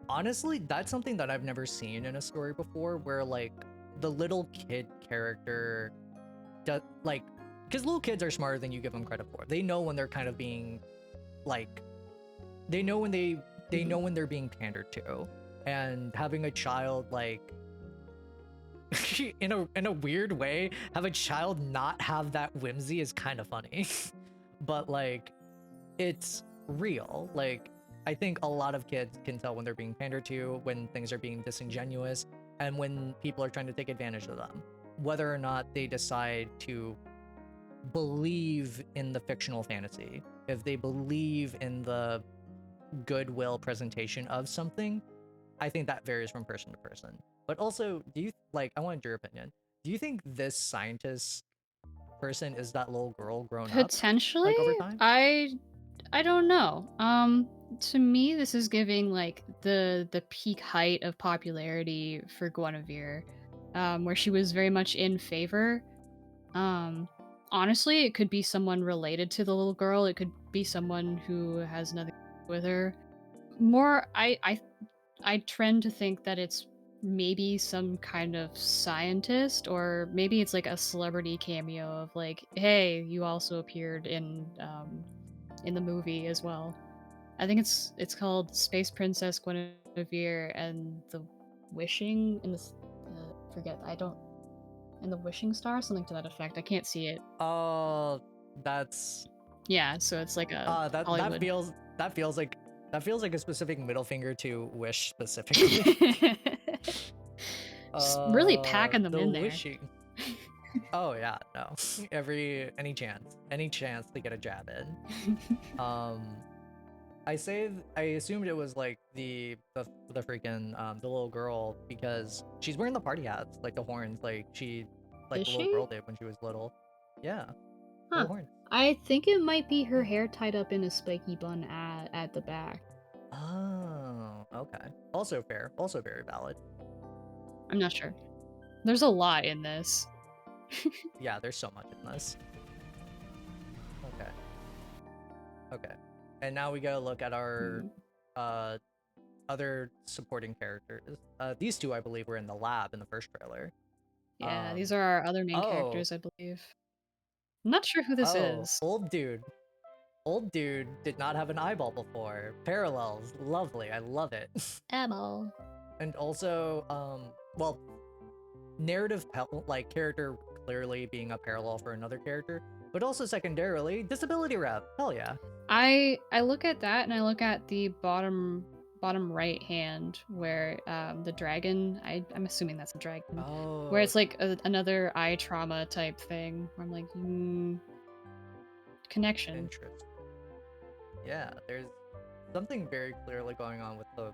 Honestly, that's something that I've never seen in a story before, where like the little kid character does, like, because little kids are smarter than you give them credit for. They know when they're kind of being like, they know when they know when they're being pandered to. And having a child like in a weird way, have a child not have that whimsy is kind of funny. But like, it's real. Like, I think a lot of kids can tell when they're being pandered to, when things are being disingenuous, and when people are trying to take advantage of them. Whether or not they decide to believe in the fictional fantasy, if they believe in the goodwill presentation of something, I think that varies from person to person. But also, do you, like, I wanted your opinion. Do you think this scientist person is that little girl grown up, Potentially? like, over time? I don't know. To me, this is giving like the peak height of popularity for Guinevere, where she was very much in favor. Honestly, it could be someone related to the little girl. It could be someone who has nothing to do with her. More, I trend to think that it's maybe some kind of scientist, or maybe it's like a celebrity cameo of like, hey, you also appeared in the movie as well. I think it's called Space Princess Guinevere and the Wishing in the forget I don't in the Wishing Star, something to that effect. I can't see it. Oh, that's Yeah, so it's like a that Hollywood. that feels like a specific middle finger to Wish specifically. Really packing them The in there. Wishing. Oh yeah, no. Any chance to get a jab in. I assumed it was like the freaking the little girl, because she's wearing the party hats, like the horns, like Is the little she? girl did when she was little. Yeah, Huh. little horns. I think it might be her hair tied up in a spiky bun at the back. Oh, okay. Also fair. Also very valid. I'm not sure. There's a lot in this. Yeah, there's so much in this. Okay. And now we gotta look at our other supporting characters. These two, I believe, were in the lab in the first trailer. Yeah, these Um, are our other main oh, characters, I believe. I'm not sure who this oh, is. old dude. Old dude did not have an eyeball before. Parallels, lovely. I love it. Emil. And also, well, like character clearly being a parallel for another character, but also secondarily disability rep. Hell yeah. I look at that and I look at the bottom right hand where the dragon, I'm assuming that's a dragon, where Oh, it's like another eye trauma type thing where I'm like, connection. interest. Yeah, there's something very clearly going on with the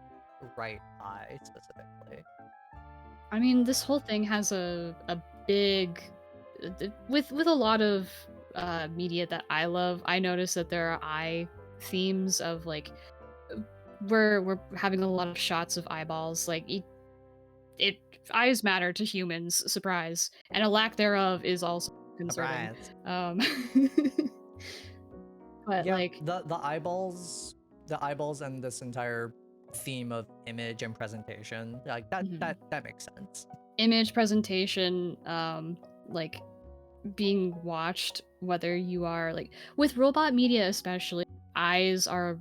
right eye specifically. I mean, this whole thing has a big with a lot of media that I love. I notice that there are eye themes of like we're having a lot of shots of eyeballs. Like it eyes matter to humans. Surprise, and a lack thereof is also concerning. Surprise. Um, but Yeah, like, the eyeballs and this entire theme of image and presentation, like mhm. that makes sense. Image presentation, like being watched, whether you are like with robot media especially, eyes are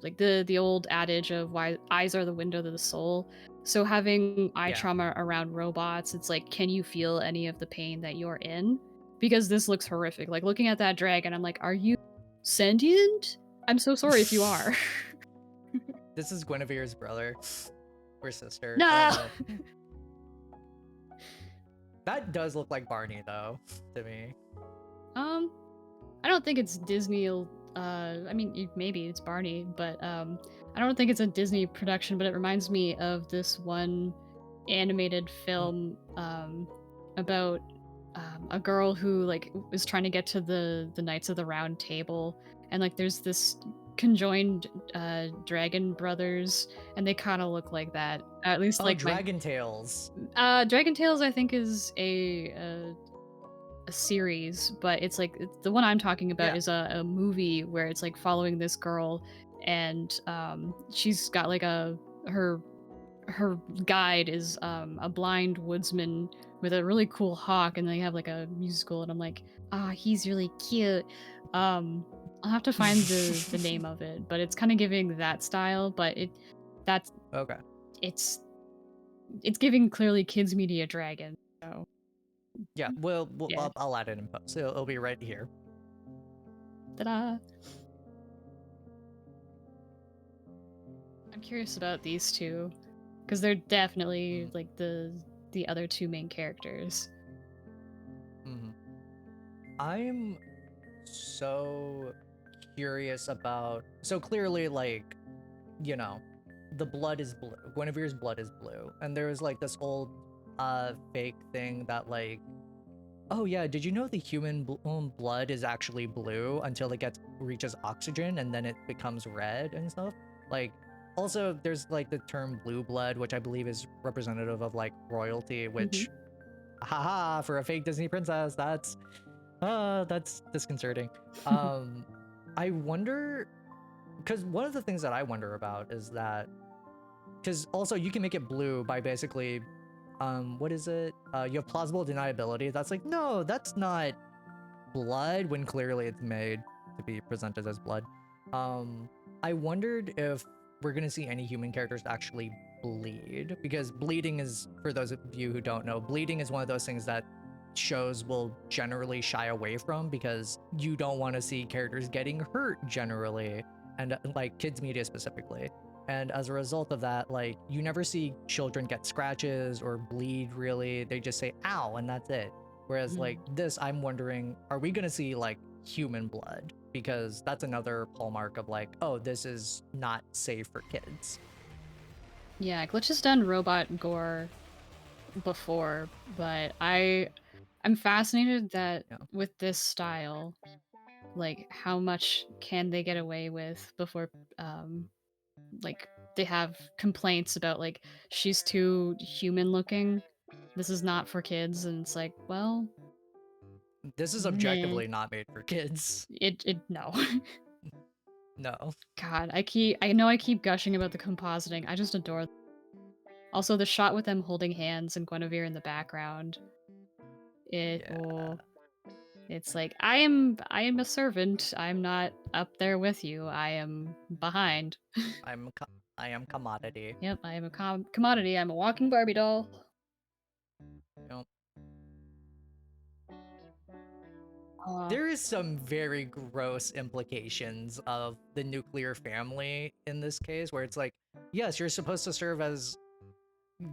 like the old adage of why eyes are the window to the soul. So having eye Yeah. trauma around robots, it's like, can you feel any of the pain that you're in? Because this looks horrific. Like looking at that dragon, I'm like, are you sentient? I'm so sorry if you are. This is Guinevere's brother or sister. I don't No. know. That does look like Barney though, to me. um I don't think it's Disney. I mean, maybe it's Barney, but I don't think it's a Disney production. But it reminds me of this one animated film about a girl who like is trying to get to the Knights of the Round Table, and like there's this conjoined dragon brothers, and they kind of look like that. At least Oh, like my Dragon Tales. Dragon Tales, I think, is a series, but it's like the one I'm talking about Yeah. is a movie where it's like following this girl, and she's got like her her guide is a blind woodsman with a really cool hawk, and they have like a musical, and I'm like, he's really cute. I'll have to find the name of it, but it's kind of giving that style, but that's Okay. it's it's giving clearly kids media dragon. So Yeah, yeah, I'll add it in post. It'll be right here. ta-da! I'm curious about these two because they're definitely Mm, like the other two main characters. hmm I'm so curious about. So clearly, like, you know, the blood is blue. Guinevere's blood is blue, and there was like this old, fake thing that like, oh yeah, did you know the human blood is actually blue until it gets reaches oxygen and then it becomes red and stuff? Like, also there's like the term blue blood, which I believe is representative of like royalty, Hmm. which, haha, for a fake Disney princess, that's disconcerting. Um, I wonder, because one of the things that I wonder about is that, because also you can make it blue by basically, what is it? You have plausible deniability. That's like, no, that's not blood when clearly it's made to be presented as blood. Um, I wondered if we're gonna see any human characters actually bleed, because bleeding is, for those of you who don't know, bleeding is one of those things that shows will generally shy away from because you don't want to see characters getting hurt generally, and like kids media specifically. And as a result of that, like you never see children get scratches or bleed really. They just say ow and that's it. Whereas like this, I'm wondering, are we gonna see like human blood? Because that's another hallmark of like, oh, this is not safe for kids. Yeah, Glitch has done robot gore before, but I'm fascinated that Yeah. with this style, like how much can they get away with before like they have complaints about like she's too human looking. This is not for kids, and it's like, well, This is meh. objectively not made for kids. It no. No. God, I know I keep gushing about the compositing. I just adore. Also, the shot with them holding hands and Guinevere in the background. It Yeah. oh, it's like I am a servant. I'm not up there with you. I am behind. I am commodity. Yep, I am a commodity. I'm a walking Barbie doll. You Uh, there is some very gross implications of the nuclear family in this case where it's like, yes, you're supposed to serve as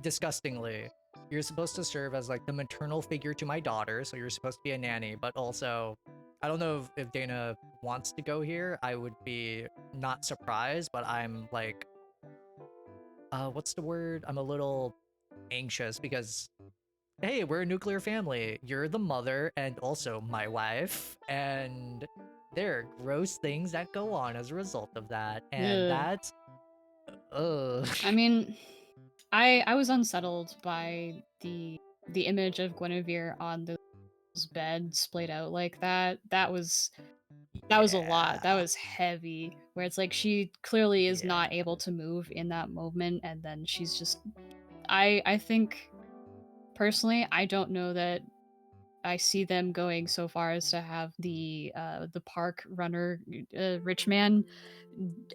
disgustingly. You're supposed to serve as like the maternal figure to my daughter, so you're supposed to be a nanny, but also I don't know if Dana wants to go here. I would be not surprised, but I'm like what's the word? I'm a little anxious because hey, we're a nuclear family. You're the mother and also my wife, and there are gross things that go on as a result of that, and ugh. that's ugh. I mean, I was unsettled by the image of Guinevere on those beds splayed out like that. That was a lot. That Yeah, was heavy. Where it's like she clearly is yeah, not able to move in that moment, and then she's just. I think personally, I don't know that I see them going so far as to have the park runner, rich man,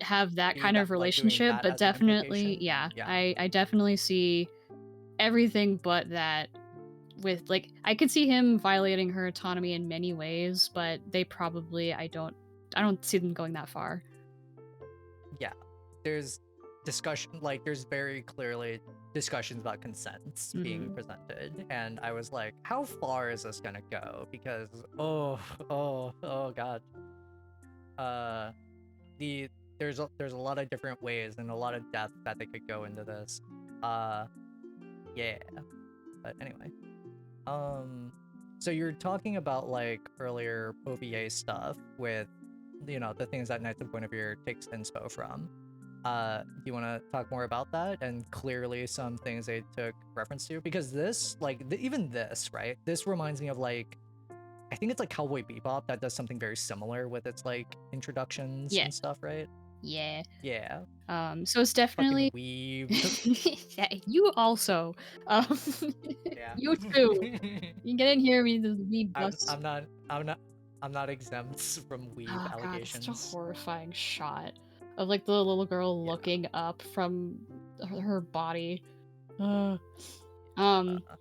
have that be kind that of like doing relationship, that but as an definitely, implication. yeah, Yeah, I definitely see everything but that with like I could see him violating her autonomy in many ways, but they probably I don't see them going that far. yeah. There's discussion, like there's very clearly discussions about consents being Mhm. presented, and I was like, how far is this gonna go? Because oh god, uh, the there's a lot of different ways and a lot of depth that they could go into this. Uh, yeah. But anyway, um, so you're talking about like earlier OVA stuff with, you know, the things that Knights of Guinevere takes inspo from. Do you want to talk more about that and clearly some things they took reference to? Because this, like, even this, right? This reminds me of like I think it's like Cowboy Bebop that does something very similar with its like introductions Yeah. and stuff, right? Yeah. Yeah, So it's definitely fucking weeb. yeah, you also. Um, Yeah. you too. You get in here, we bust. I'm not I'm not exempt from weeb Oh god, it's such a allegations. horrifying shot of like the little girl Yeah. looking up from her body. Uh, um, Uh,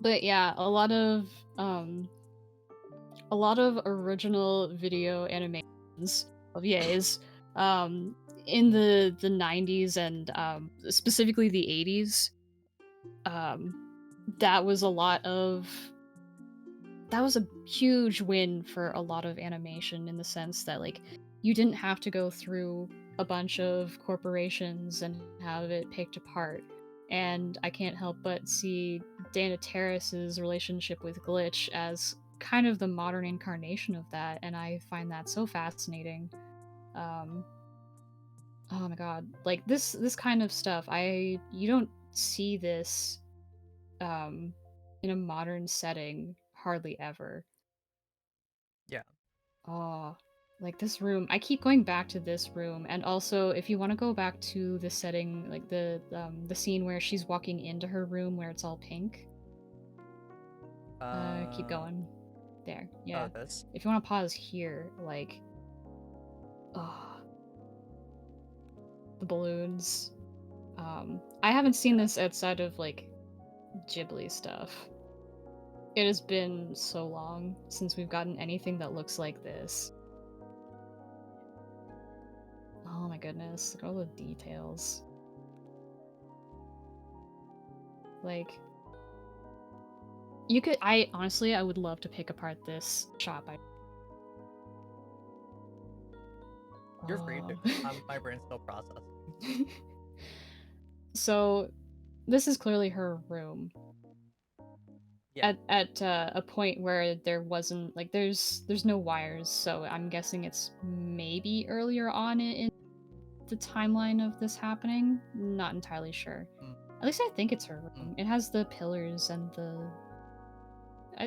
but yeah, um, a lot of original video animations of Yays, um, in the 90s and specifically the 80s. Um, that was a lot of that was a huge win for a lot of animation in the sense that like you didn't have to go through a bunch of corporations and have it picked apart. And I can't help but see Dana Terrace's relationship with Glitch as kind of the modern incarnation of that, and I find that so fascinating. Um, oh my god, like this kind of stuff, I you don't see this um, in a modern setting hardly ever. yeah. Oh, like this room. I keep going back to this room, and also if you want to go back to the setting, like the scene where she's walking into her room where it's all pink. Keep Uh going. There, oh yeah. this. If you want to pause here, like, oh, the balloons. I haven't seen Yeah. this outside of like Ghibli stuff. It has been so long since we've gotten anything that looks like this. Oh my goodness, look at all the details. Like, you could I honestly, I would love to pick apart this shot by You're free to. Oh. My brain's still processing. So, this is clearly her room. Yeah. At a point where there wasn't like, there's no wires, so I'm guessing it's maybe earlier on in the timeline of this happening? Not entirely sure. Mm, At least I think it's her mm, room. It has the pillars and the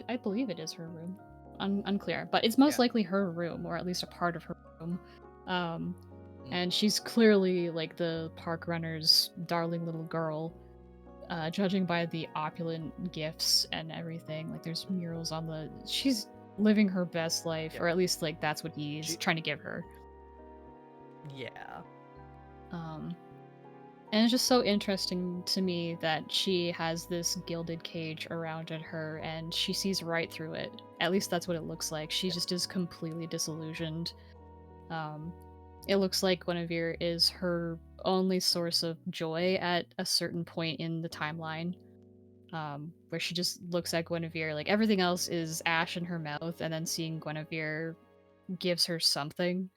I believe it is her room. Unclear, but it's most yeah. likely her room, or at least a part of her. room. Um, Mm, and she's clearly like the park runner's darling little girl, judging by the opulent gifts and everything. Like there's murals on the she's living her best life, yeah. or at least like that's what he's She trying to give her. yeah. Um, and it's just so interesting to me that she has this gilded cage around her and she sees right through it. At least that's what it looks like. She Yeah. just is completely disillusioned. Um, it looks like Guinevere is her only source of joy at a certain point in the timeline, where she just looks at Guinevere. Like everything else is ash in her mouth, and then seeing Guinevere gives her something.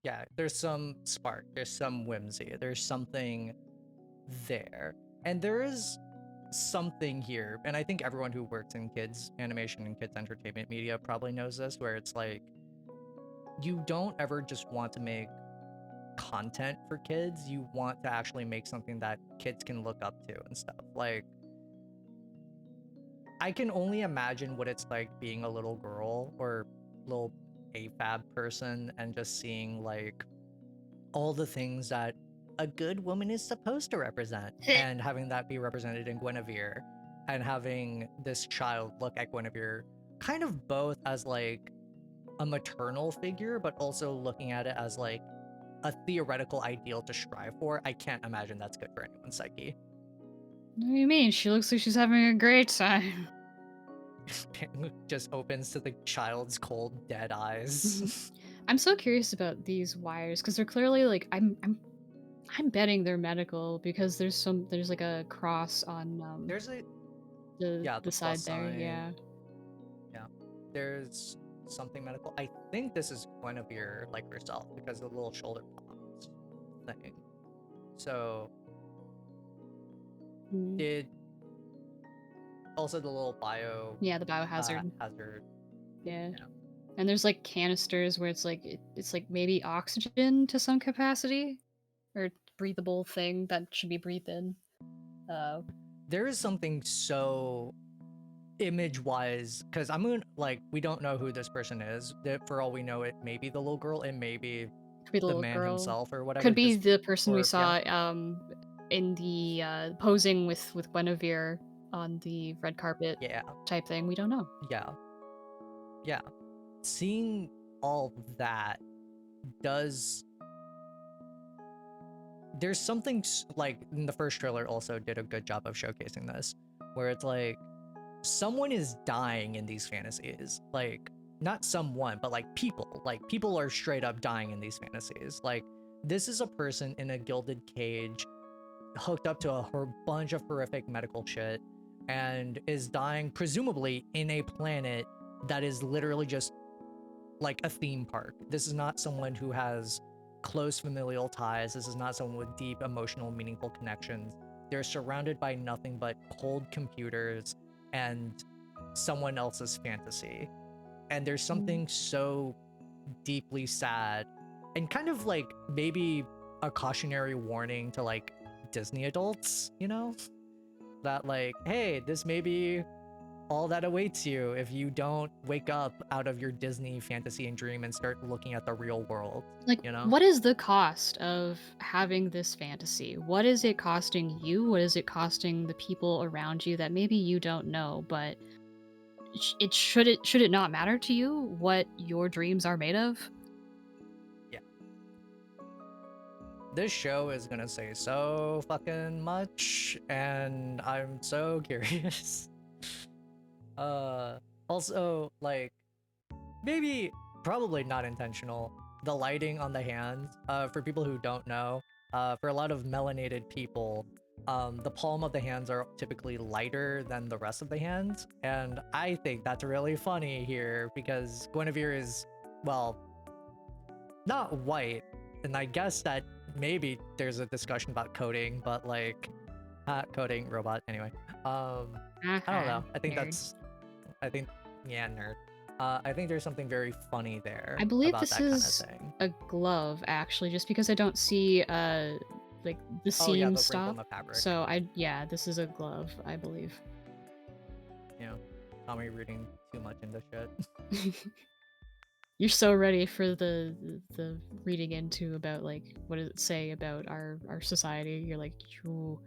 Yeah, there's some spark, there's some whimsy, there's something there. And there is something here, and I think everyone who works in kids animation and kids entertainment media probably knows this, where it's like you don't ever just want to make content for kids, you want to actually make something that kids can look up to and stuff. Like I can only imagine what it's like being a little girl or little AFAB person and just seeing like all the things that a good woman is supposed to represent and having that be represented in Guinevere and having this child look at Guinevere kind of both as like a maternal figure but also looking at it as like a theoretical ideal to strive for. I can't imagine that's good for anyone's psyche. What do you mean? She looks like she's having a great time. Just opens to the child's cold dead eyes. I'm so curious about these wires because they're clearly like I'm betting they're medical because there's like a cross on There's a the the plus side there. sign. Yeah. Yeah. There's something medical. I think this is Guinevere like herself because of the little shoulder pops thing. So Mm. did also the little bio Yeah, the biohazard. hazard. Yeah. Yeah. And there's like canisters where it's like it's like maybe oxygen to some capacity or breathable thing that should be breathed in. Uh There is something so image wise because I'm gonna like we don't know who this person is. That for all we know, it may be the little girl, it may be could be the the little man girl. himself or whatever. Could be Because the person we or yeah, saw in the posing with Guinevere on the red carpet yeah, type thing. We don't know. yeah, yeah. Seeing all that does there's something like in the first trailer also did a good job of showcasing this where it's like someone is dying in these fantasies, like not someone but like people are straight up dying in these fantasies. Like this is a person in a gilded cage hooked up to a bunch of horrific medical shit and is dying presumably in a planet that is literally just like a theme park. This is not someone who has close familial ties. This is not someone with deep emotional, meaningful connections. They're surrounded by nothing but cold computers and someone else's fantasy. And there's Mm. something so deeply sad and kind of like maybe a cautionary warning to like Disney adults, you know? That like, hey, this may be all that awaits you if you don't wake up out of your Disney fantasy and dream and start looking at the real world, Like, you know? what is the cost of having this fantasy? What is it costing you? What is it costing the people around you that maybe you don't know, but should it not matter to you what your dreams are made of? Yeah. This show is gonna say so fucking much, and I'm so curious. uh, Also, like, maybe, probably not intentional. The lighting on the hands, for people who don't know, for a lot of melanated people, the palm of the hands are typically lighter than the rest of the hands. And I think that's really funny here because Guinevere is, well, not white. And I guess that maybe there's a discussion about coding, but like, coding robot anyway. I don't Uh-huh. know. Nerd. I think, yeah, nerd. I think there's something very funny I there believe about this that kind of is thing. a glove, actually, just because I don't see like the Oh yeah, seam the wrinkle in stop. the fabric. So yeah, this is a glove, I believe. You know, Tommy reading too much into shit. You're so ready for the reading into about like what does it say about our society. You're like, "Ooh."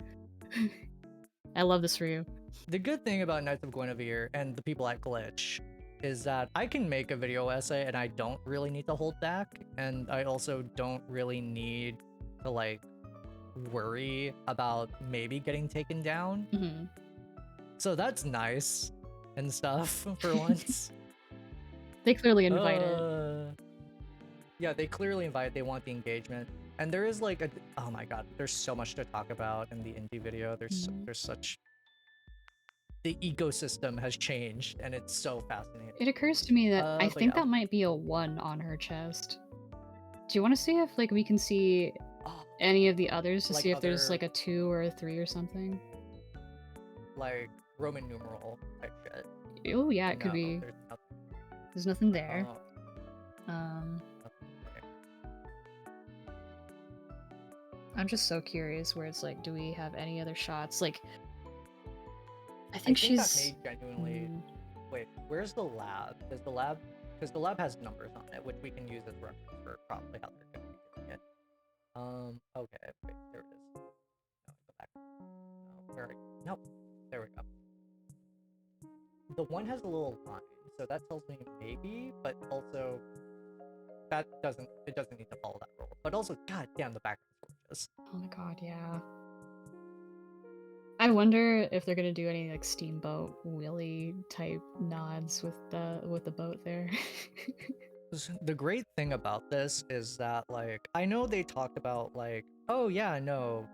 I love this for you. The good thing about Knights of Guinevere and the people at Glitch is that I can make a video essay and I don't really need to hold back, and I also don't really need to like worry about maybe getting taken down. Hmm. So that's nice and stuff for once. They clearly invite it. Yeah, they clearly invite, they want the engagement. And there is like a, oh my god, there's so much to talk about in the indie video. Mhm. There's such, the ecosystem has changed and it's so fascinating. It occurs to me that I But think yeah. that might be a 1 on her chest. Do you wanna see if, like, we can see Oh, any of the others to like see if there's, other like, a 2 or a 3 or something? like Roman numeral type shit. Oh, yeah, it could No, be. there's nothing. There's nothing there. Oh, Um, nothing there. I'm just so curious where it's like, do we have any other shots? Like, I I think think that she's may genuinely, mm, wait, where's the lab? Does the lab, because the lab has numbers on it, which we can use as reference for probably how they're going to be doing it. Okay, wait, there it is. No, go back. No, where are you? Nope, there we go. The one has a little line, so that tells me maybe, but also that doesn't, it doesn't need to follow that rule. But also, god damn, the background's gorgeous. oh my god, yeah. I wonder if they're gonna do any like steamboat Willie type nods with the boat there. The great thing about this is that like I know they talked about like, oh yeah, no,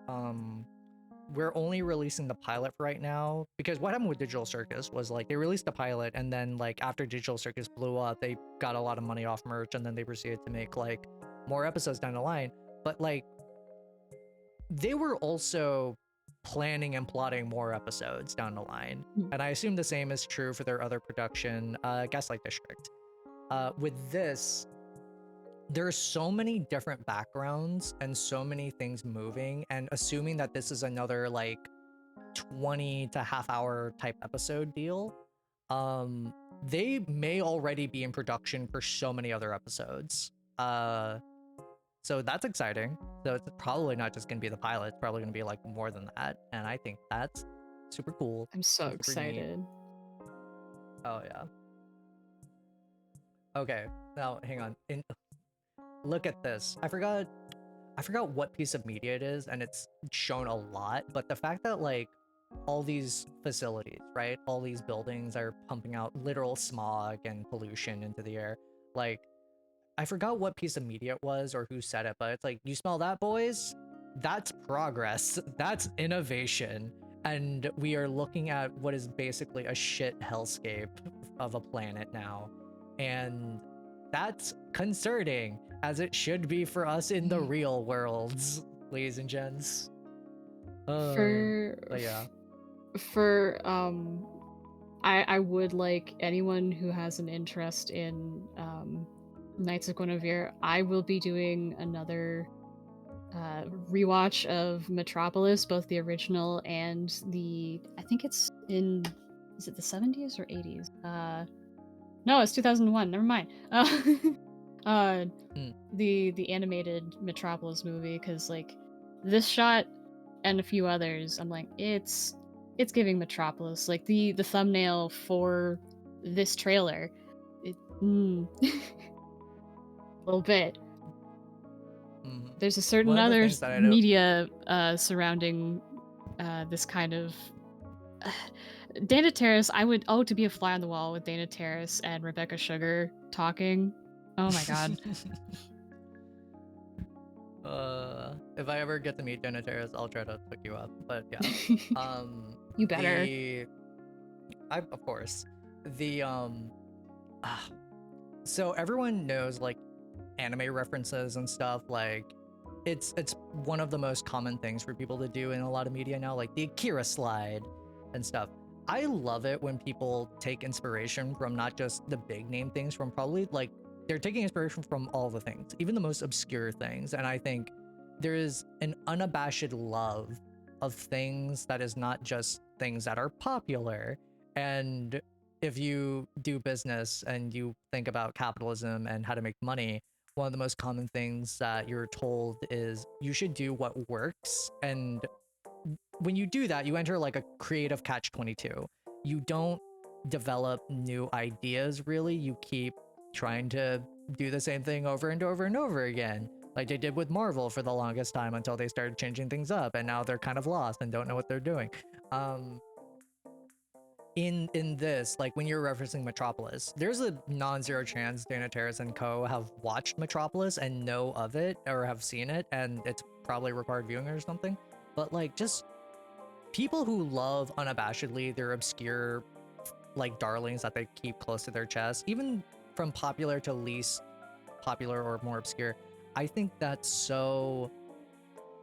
we're only releasing the pilot for right now, because what happened with Digital Circus was like they released the pilot and then like after Digital Circus blew up, they got a lot of money off merch and then they proceeded to make like more episodes down the line. But like they were also planning and plotting more episodes down the line. Mm. And I assume the same is true for their other production, Gaslight District. With this, there are so many different backgrounds and so many things moving, and assuming that this is another like 20 to half hour type episode deal, they may already be in production for so many other episodes. So that's exciting. So it's probably not just gonna be the pilot, it's probably gonna be like more than that, and I think that's super cool I'm so and super neat. excited. Oh yeah. Okay, now hang on. Look at this. I forgot what piece of media it is, and it's shown a lot, but the fact that like all these facilities, right? All these buildings are pumping out literal smog and pollution into the air. Like, I forgot what piece of media it was or who said it, but it's like, you smell that, boys? That's progress. That's innovation. And we are looking at what is basically a shit hellscape of a planet now. And that's concerning, as it should be for us in the Mm. real worlds, ladies and gents. For But yeah. for I would like anyone who has an interest in Knights of Guinevere. I will be doing another rewatch of Metropolis, both the original and the. I think it's in. Is it the 70s or 80s? No, it's 2001. Never mind. Uh, Mm. the animated Metropolis movie, because like this shot and a few others, I'm like it's giving Metropolis. Like the thumbnail for this trailer, it, a little bit. Mhm. There's a certain One of the other things that I know. media surrounding this kind of Dana Terrace. I would to be a fly on the wall with Dana Terrace and Rebecca Sugar talking. Oh my god. If I ever get to meet Jenna Terrace, I'll try to hook you up. But yeah, You better. the of course the ah, so everyone knows like anime references and stuff. Like it's one of the most common things for people to do in a lot of media now, like the Akira slide and stuff. I love it when people take inspiration from not just the big name things, from probably like they're taking inspiration from all the things, even the most obscure things. And I think there is an unabashed love of things that is not just things that are popular. And if you do business and you think about capitalism and how to make money, one of the most common things that you're told is you should do what works. And when you do that, you enter like a creative catch 22. You don't develop new ideas really. You keep trying to do the same thing over and over and over again. Like they did with Marvel for the longest time until they started changing things up, and now they're kind of lost and don't know what they're doing. In this, like when you're referencing Metropolis, there's a non-zero chance Dana Terrace and co have watched Metropolis and know of it or have seen it, and it's probably required viewing or something. But like just people who love unabashedly their obscure like darlings that they keep close to their chest, even from popular to least popular or more obscure, I think that's so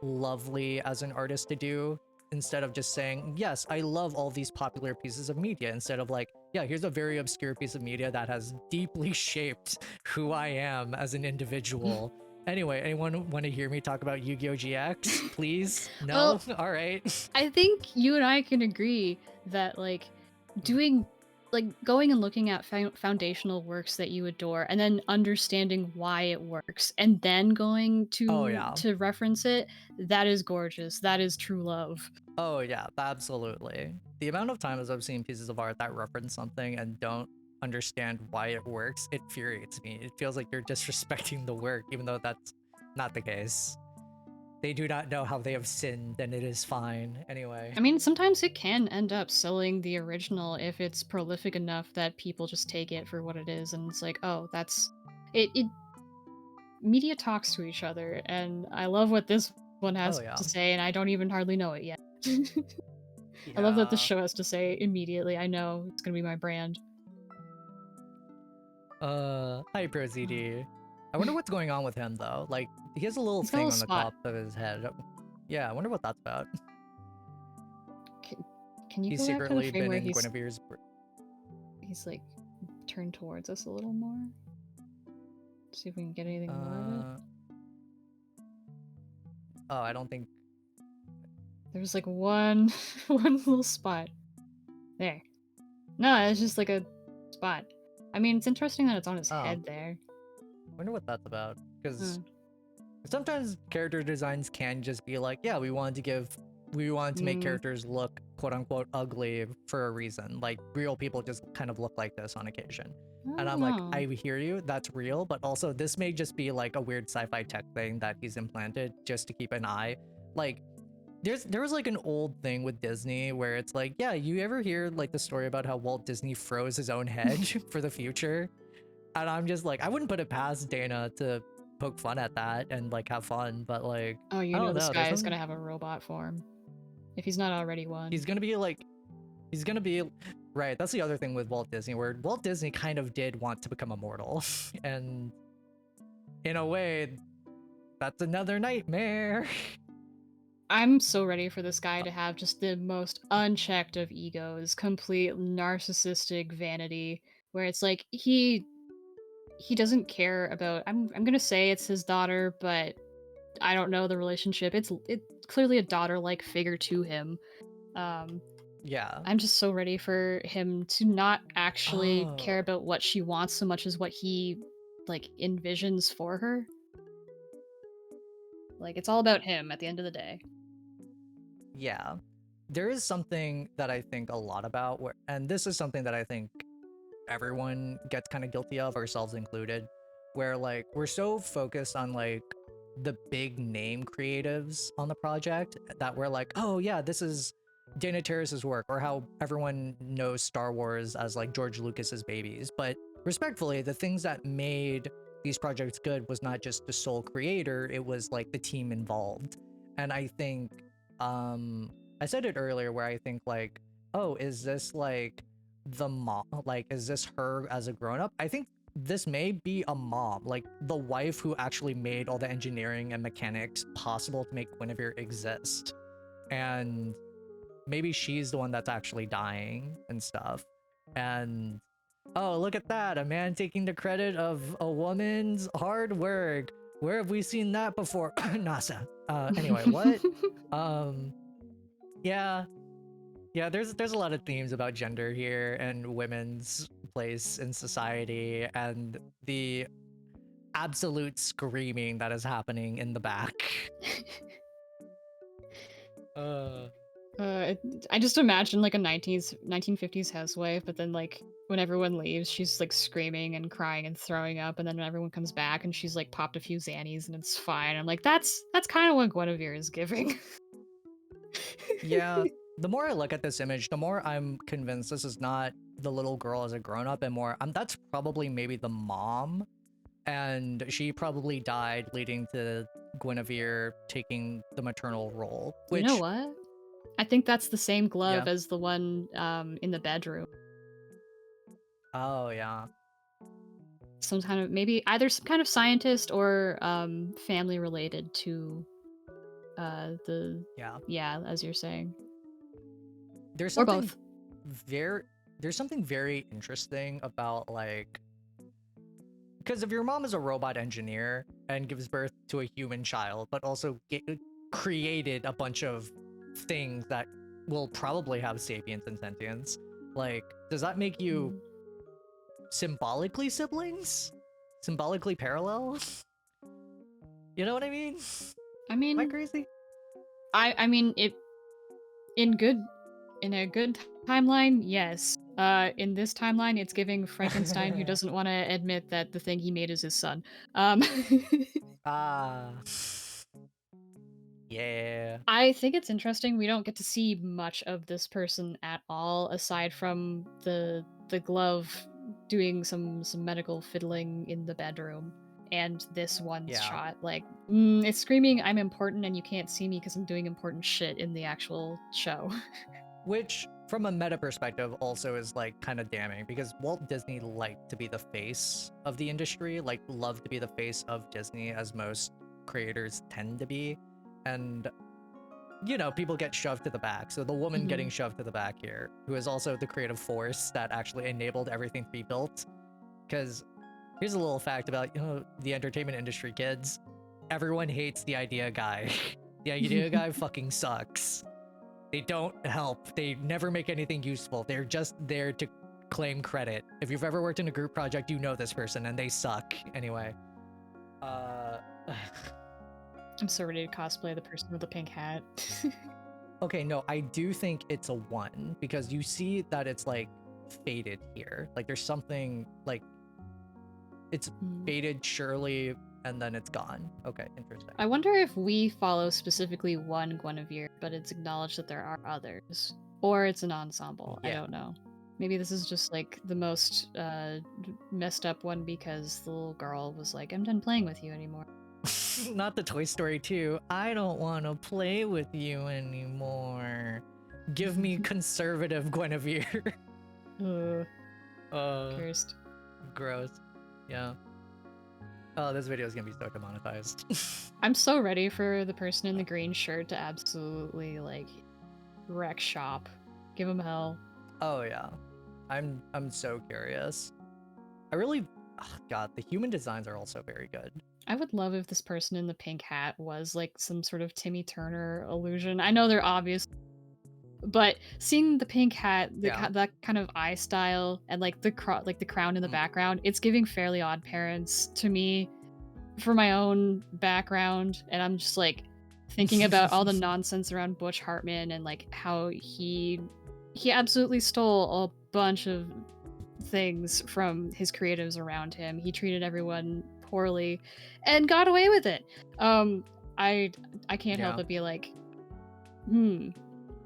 lovely as an artist to do, instead of just saying, yes, I love all these popular pieces of media, instead of like, yeah, here's a very obscure piece of media that has deeply shaped who I am as an individual. Anyway, anyone want to hear me talk about Yu-Gi-Oh! GX? Please? No? Well, All right. I think you and I can agree that like doing like going and looking at foundational works that you adore and then understanding why it works and then going Oh yeah. to reference it, that is gorgeous. That is true love. Oh yeah, absolutely. The amount of times I've seen pieces of art that reference something and don't understand why it works, it infuriates me. It feels like you're disrespecting the work, even though that's not the case. They do not know how they have sinned, and it is fine. Anyway. I mean, sometimes it can end up selling the original if it's prolific enough that people just take it for what it is and it's like, "Oh, that's it media talks to each other and I love what this one Oh has yeah. to say and I don't even hardly know it yet." I love that this Yeah. show has to say immediately. I know it's gonna be my brand. Hi ProZD. I wonder what's going on with him though. Like, he has a little He's got a thing little on the spot. top of his head. Yeah, I wonder what that's about. Can, can you He's go back to the secretly frame been where in Guinevere's. he's like turned towards us a little more? See if we can get anything more of it. Oh, I don't think. There's like one one little spot. There. No, it's just like a spot. I mean, it's interesting that it's on his Oh, head there. wonder what that's about. Because Hmm. sometimes character designs can just be like, yeah, we wanted to make Mm. characters look quote unquote ugly for a reason. Like real people just kind of look like this on occasion. I And don't I'm like, know. I hear you, that's real, but also this may just be like a weird sci-fi tech thing that he's implanted just to keep an eye. Like there was like an old thing with Disney where it's like, yeah, you ever hear like the story about how Walt Disney froze his own head for the future? And I'm just like, I wouldn't put it past Dana to poke fun at that and like have fun, but like, Oh, I you know don't this know. guy is gonna have a robot form. If he's not already one. He's gonna be like, he's gonna be right. That's the other thing with Walt Disney, where Walt Disney kind of did want to become immortal, and in a way, that's another nightmare. I'm so ready for this guy to have just the most unchecked of egos, complete narcissistic vanity, where it's like he doesn't care about I'm gonna say it's his daughter, but I don't know the relationship. It's clearly a daughter-like figure to him. Um, Yeah. I'm just so ready for him to not actually care Oh, about what she wants so much as what he like envisions for her. Like it's all about him at the end of the day. yeah. There is something that I think a lot about, where, and this is something that I think everyone gets kind of guilty of, ourselves included, where like we're so focused on like the big name creatives on the project that we're like, oh yeah, this is Dana Terrace's work, or how everyone knows Star Wars as like George Lucas's babies. But respectfully, the things that made these projects good was not just the sole creator, it was like the team involved. And I think I said it earlier where I think like, oh, is this like the mom, like is this her as a grown-up? I think this may be a mom, like the wife who actually made all the engineering and mechanics possible to make Guinevere exist, and maybe she's the one that's actually dying and stuff. And oh, look at that, a man taking the credit of a woman's hard work. Where have we seen that before? NASA. Anyway, what? um yeah, Yeah, there's a lot of themes about gender here and women's place in society and the absolute screaming that is happening in the back. Uh, I just imagine like a 1950s housewife, but then like when everyone leaves, she's like screaming and crying and throwing up, and then when everyone comes back and she's like popped a few Xannies and it's fine. I'm like, that's kind of what Guinevere is giving. yeah, the more I look at this image, the more I'm convinced this is not the little girl as a grown up, and more that's probably maybe the mom, and she probably died, leading to Guinevere taking the maternal role. You know Which, what? I think that's the same glove yeah, as the one in the bedroom. oh yeah, Some kind of maybe either some kind of scientist or family related to the yeah. yeah, as you're saying. There's Or something both. very there's something very interesting about, like, because if your mom is a robot engineer and gives birth to a human child, but also created a bunch of things that will probably have sapience and sentience, like, does that make you Mm. symbolically siblings? Symbolically parallel? You know what I mean? I Am I mean, crazy? I mean it in good in a good timeline, yes. In this timeline, it's giving Frankenstein who doesn't want to admit that the thing he made is his son. Um, Ah, yeah, I think it's interesting. We don't get to see much of this person at all, aside from the glove doing some medical fiddling in the bedroom, and this one yeah. shot. Like, it's screaming, "I'm important, and you can't see me because I'm doing important shit" in the actual show. Which, from a meta perspective, also is like kind of damning because Walt Disney liked to be the face of the industry, like loved to be the face of Disney, as most creators tend to be. And, people get shoved to the back. So the woman getting Mhm. shoved to the back here, who is also the creative force that actually enabled everything to be built. Because here's a little fact about, the entertainment industry, kids. Everyone hates the idea guy. The idea guy fucking sucks. They don't help. They never make anything useful. They're just there to claim credit. If you've ever worked in a group project, you know this person and they suck. Anyway. Uh I'm so ready to cosplay the person with the pink hat. okay, no, I do think it's a 1 because you see that it's like faded here. Like there's something like it's Hmm. faded surely and then it's gone. Okay, interesting. I wonder if we follow specifically one Guinevere, but it's acknowledged that there are others. Or it's an ensemble. I Yeah. don't know. Maybe this is just like the most messed up one because the little girl was like, I'm done playing with you anymore. Not the Toy Story 2. I don't want to play with you anymore. Give me conservative Guinevere. Ugh, uh, cursed. gross. Yeah. Oh, this video is gonna be so demonetized. I'm so ready for the person in the green shirt to absolutely like wreck shop. Give him hell. Oh yeah. I'm so curious. I really, God, the human designs are also very good. I would love if this person in the pink hat was like some sort of Timmy Turner illusion. I know they're obvious, but seeing the pink hat, Yeah. that kind of eye style, and like the crown in the background, it's giving Fairly Odd Parents to me for my own background, and I'm just like thinking about all the nonsense around Butch Hartman and like how he absolutely stole a bunch of things from his creatives around him. He treated everyone poorly and got away with it. Um, I can't help Yeah. but be like,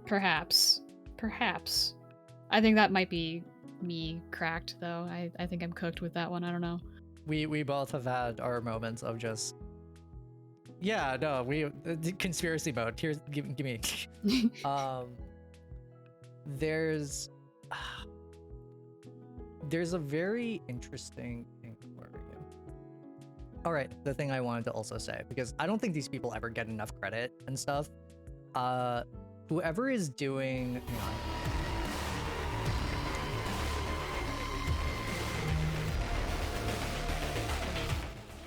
perhaps, perhaps. I think that might be me cracked though. I think I'm cooked with that one. I don't know. We both have had our moments of just. Yeah, no, conspiracy mode. Here's give me. um, there's there's a very interesting thing for you. All right, the thing I wanted to also say, because I don't think these people ever get enough credit and stuff. Whoever is doing, hang on.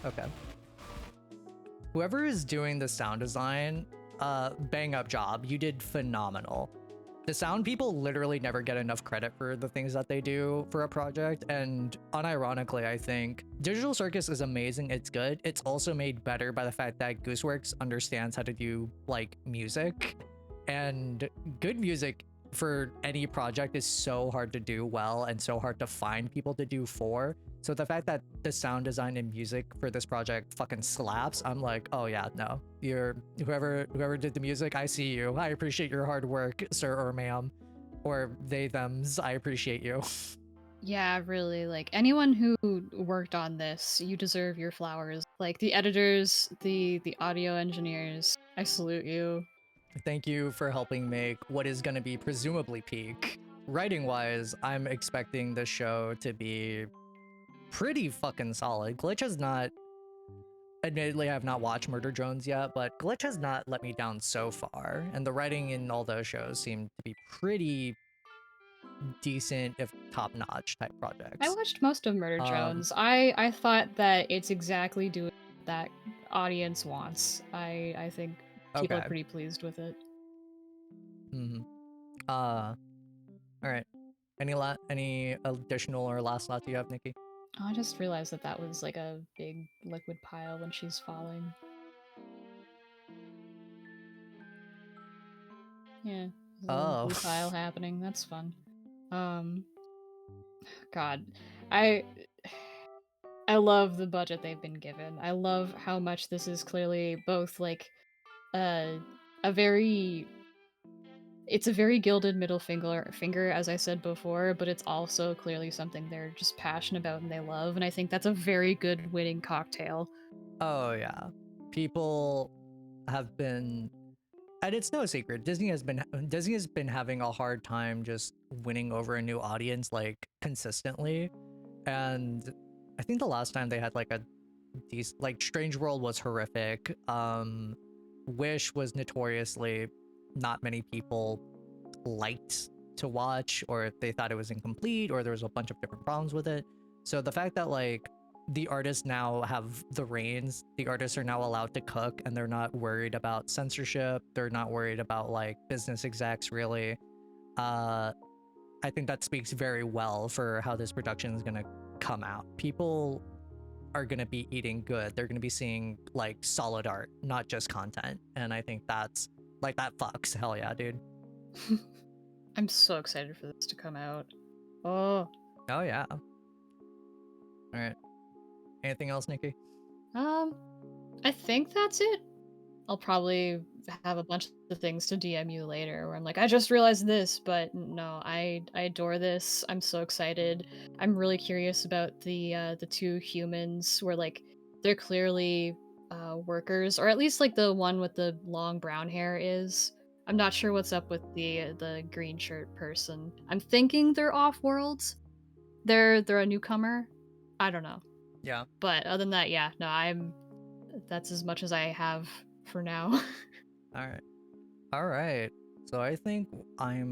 Okay. Whoever is doing the sound design, bang up job. You did phenomenal. the sound people literally never get enough credit for the things that they do for a project. And unironically, I think Digital Circus is amazing. It's good. It's also made better by the fact that Gooseworks understands how to do like music, and good music for any project is so hard to do well and so hard to find people to do for. So the fact that the sound design and music for this project fucking slaps, I'm like, oh yeah, no, you're whoever did the music, I see you. I appreciate your hard work, sir or ma'am, or they thems. I appreciate you. Yeah, really. Like anyone who worked on this, you deserve your flowers. Like the editors, the audio engineers, I salute you. Thank you for helping make what is going to be presumably peak. Writing wise, I'm expecting the show to be pretty fucking solid. Glitch has not, admittedly, I have not watched Murder Drones yet, but Glitch has not let me down so far. And the writing in all those shows seem to be pretty decent, if top notch type I projects. watched most of Murder Um, Drones. I thought that it's exactly doing what that audience wants. I think people are okay. pretty pleased with it. Mm-hmm. All right. Any additional or last thoughts you have, Nikki? Oh, I just realized that that was like a big liquid pile when she's falling. Yeah, there's a little Oh, blue pile happening. That's fun. Um, God, I I love the budget they've been given. I love how much this is clearly both like a a very it's a very gilded middle finger as I said before, but it's also clearly something they're just passionate about and they love, and I think that's a very good winning cocktail. oh yeah. People have been, and it's no secret, Disney has been having a hard time just winning over a new audience like consistently. And I think the last time they had like a decent, like Strange World was horrific. Wish was notoriously not many people liked to watch, or they thought it was incomplete, or there was a bunch of different problems with it. So the fact that like the artists now have the reins, the artists are now allowed to cook and they're not worried about censorship, they're not worried about like business execs really. uh I think that speaks very well for how this production is going to come out. People are going to be eating good. They're going to be seeing like solid art, not just content. And I think that's like, that fucks. Hell yeah, dude. I'm so excited for this to come out. Oh, Oh yeah. All right. Anything else, Nikki? um, I think that's it. I'll probably have a bunch of things to DM you later where I'm like, I just realized this, but no, I adore this. I'm so excited. I'm really curious about the two humans where like they're clearly workers, or at least like the one with the long brown hair is. I'm not sure what's up with the green shirt person. I'm thinking they're off worlds. They're a newcomer. I don't know. Yeah. But other than that, yeah, no, that's as much as I have for now. All right. All right. So I think I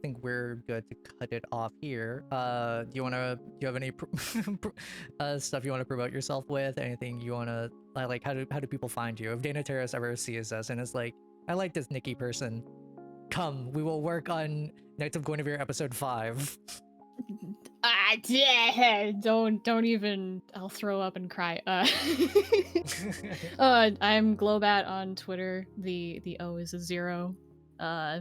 think we're good to cut it off here. Do you have any stuff you want to promote yourself with? Anything you want to, like, how do people find you? If Dana Terrace ever sees us and is like, I like this Nikki person, come, we will work on Knights of Guinevere episode 5. Yeah, don't even. I'll throw up and cry. I'm Globat on Twitter. The O is a 0.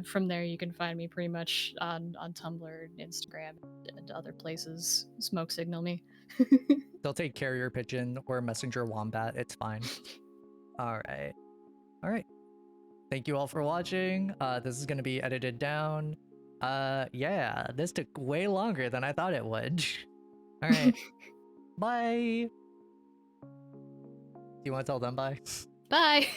From there you can find me pretty much on Tumblr, Instagram, and other places. Smoke signal me. They'll take carrier pigeon or messenger wombat. It's fine. All right. All right. Thank you all for watching. This is gonna be edited down. Yeah, this took way longer than I thought it would. All right. Bye. Do you want to tell them bye? Bye.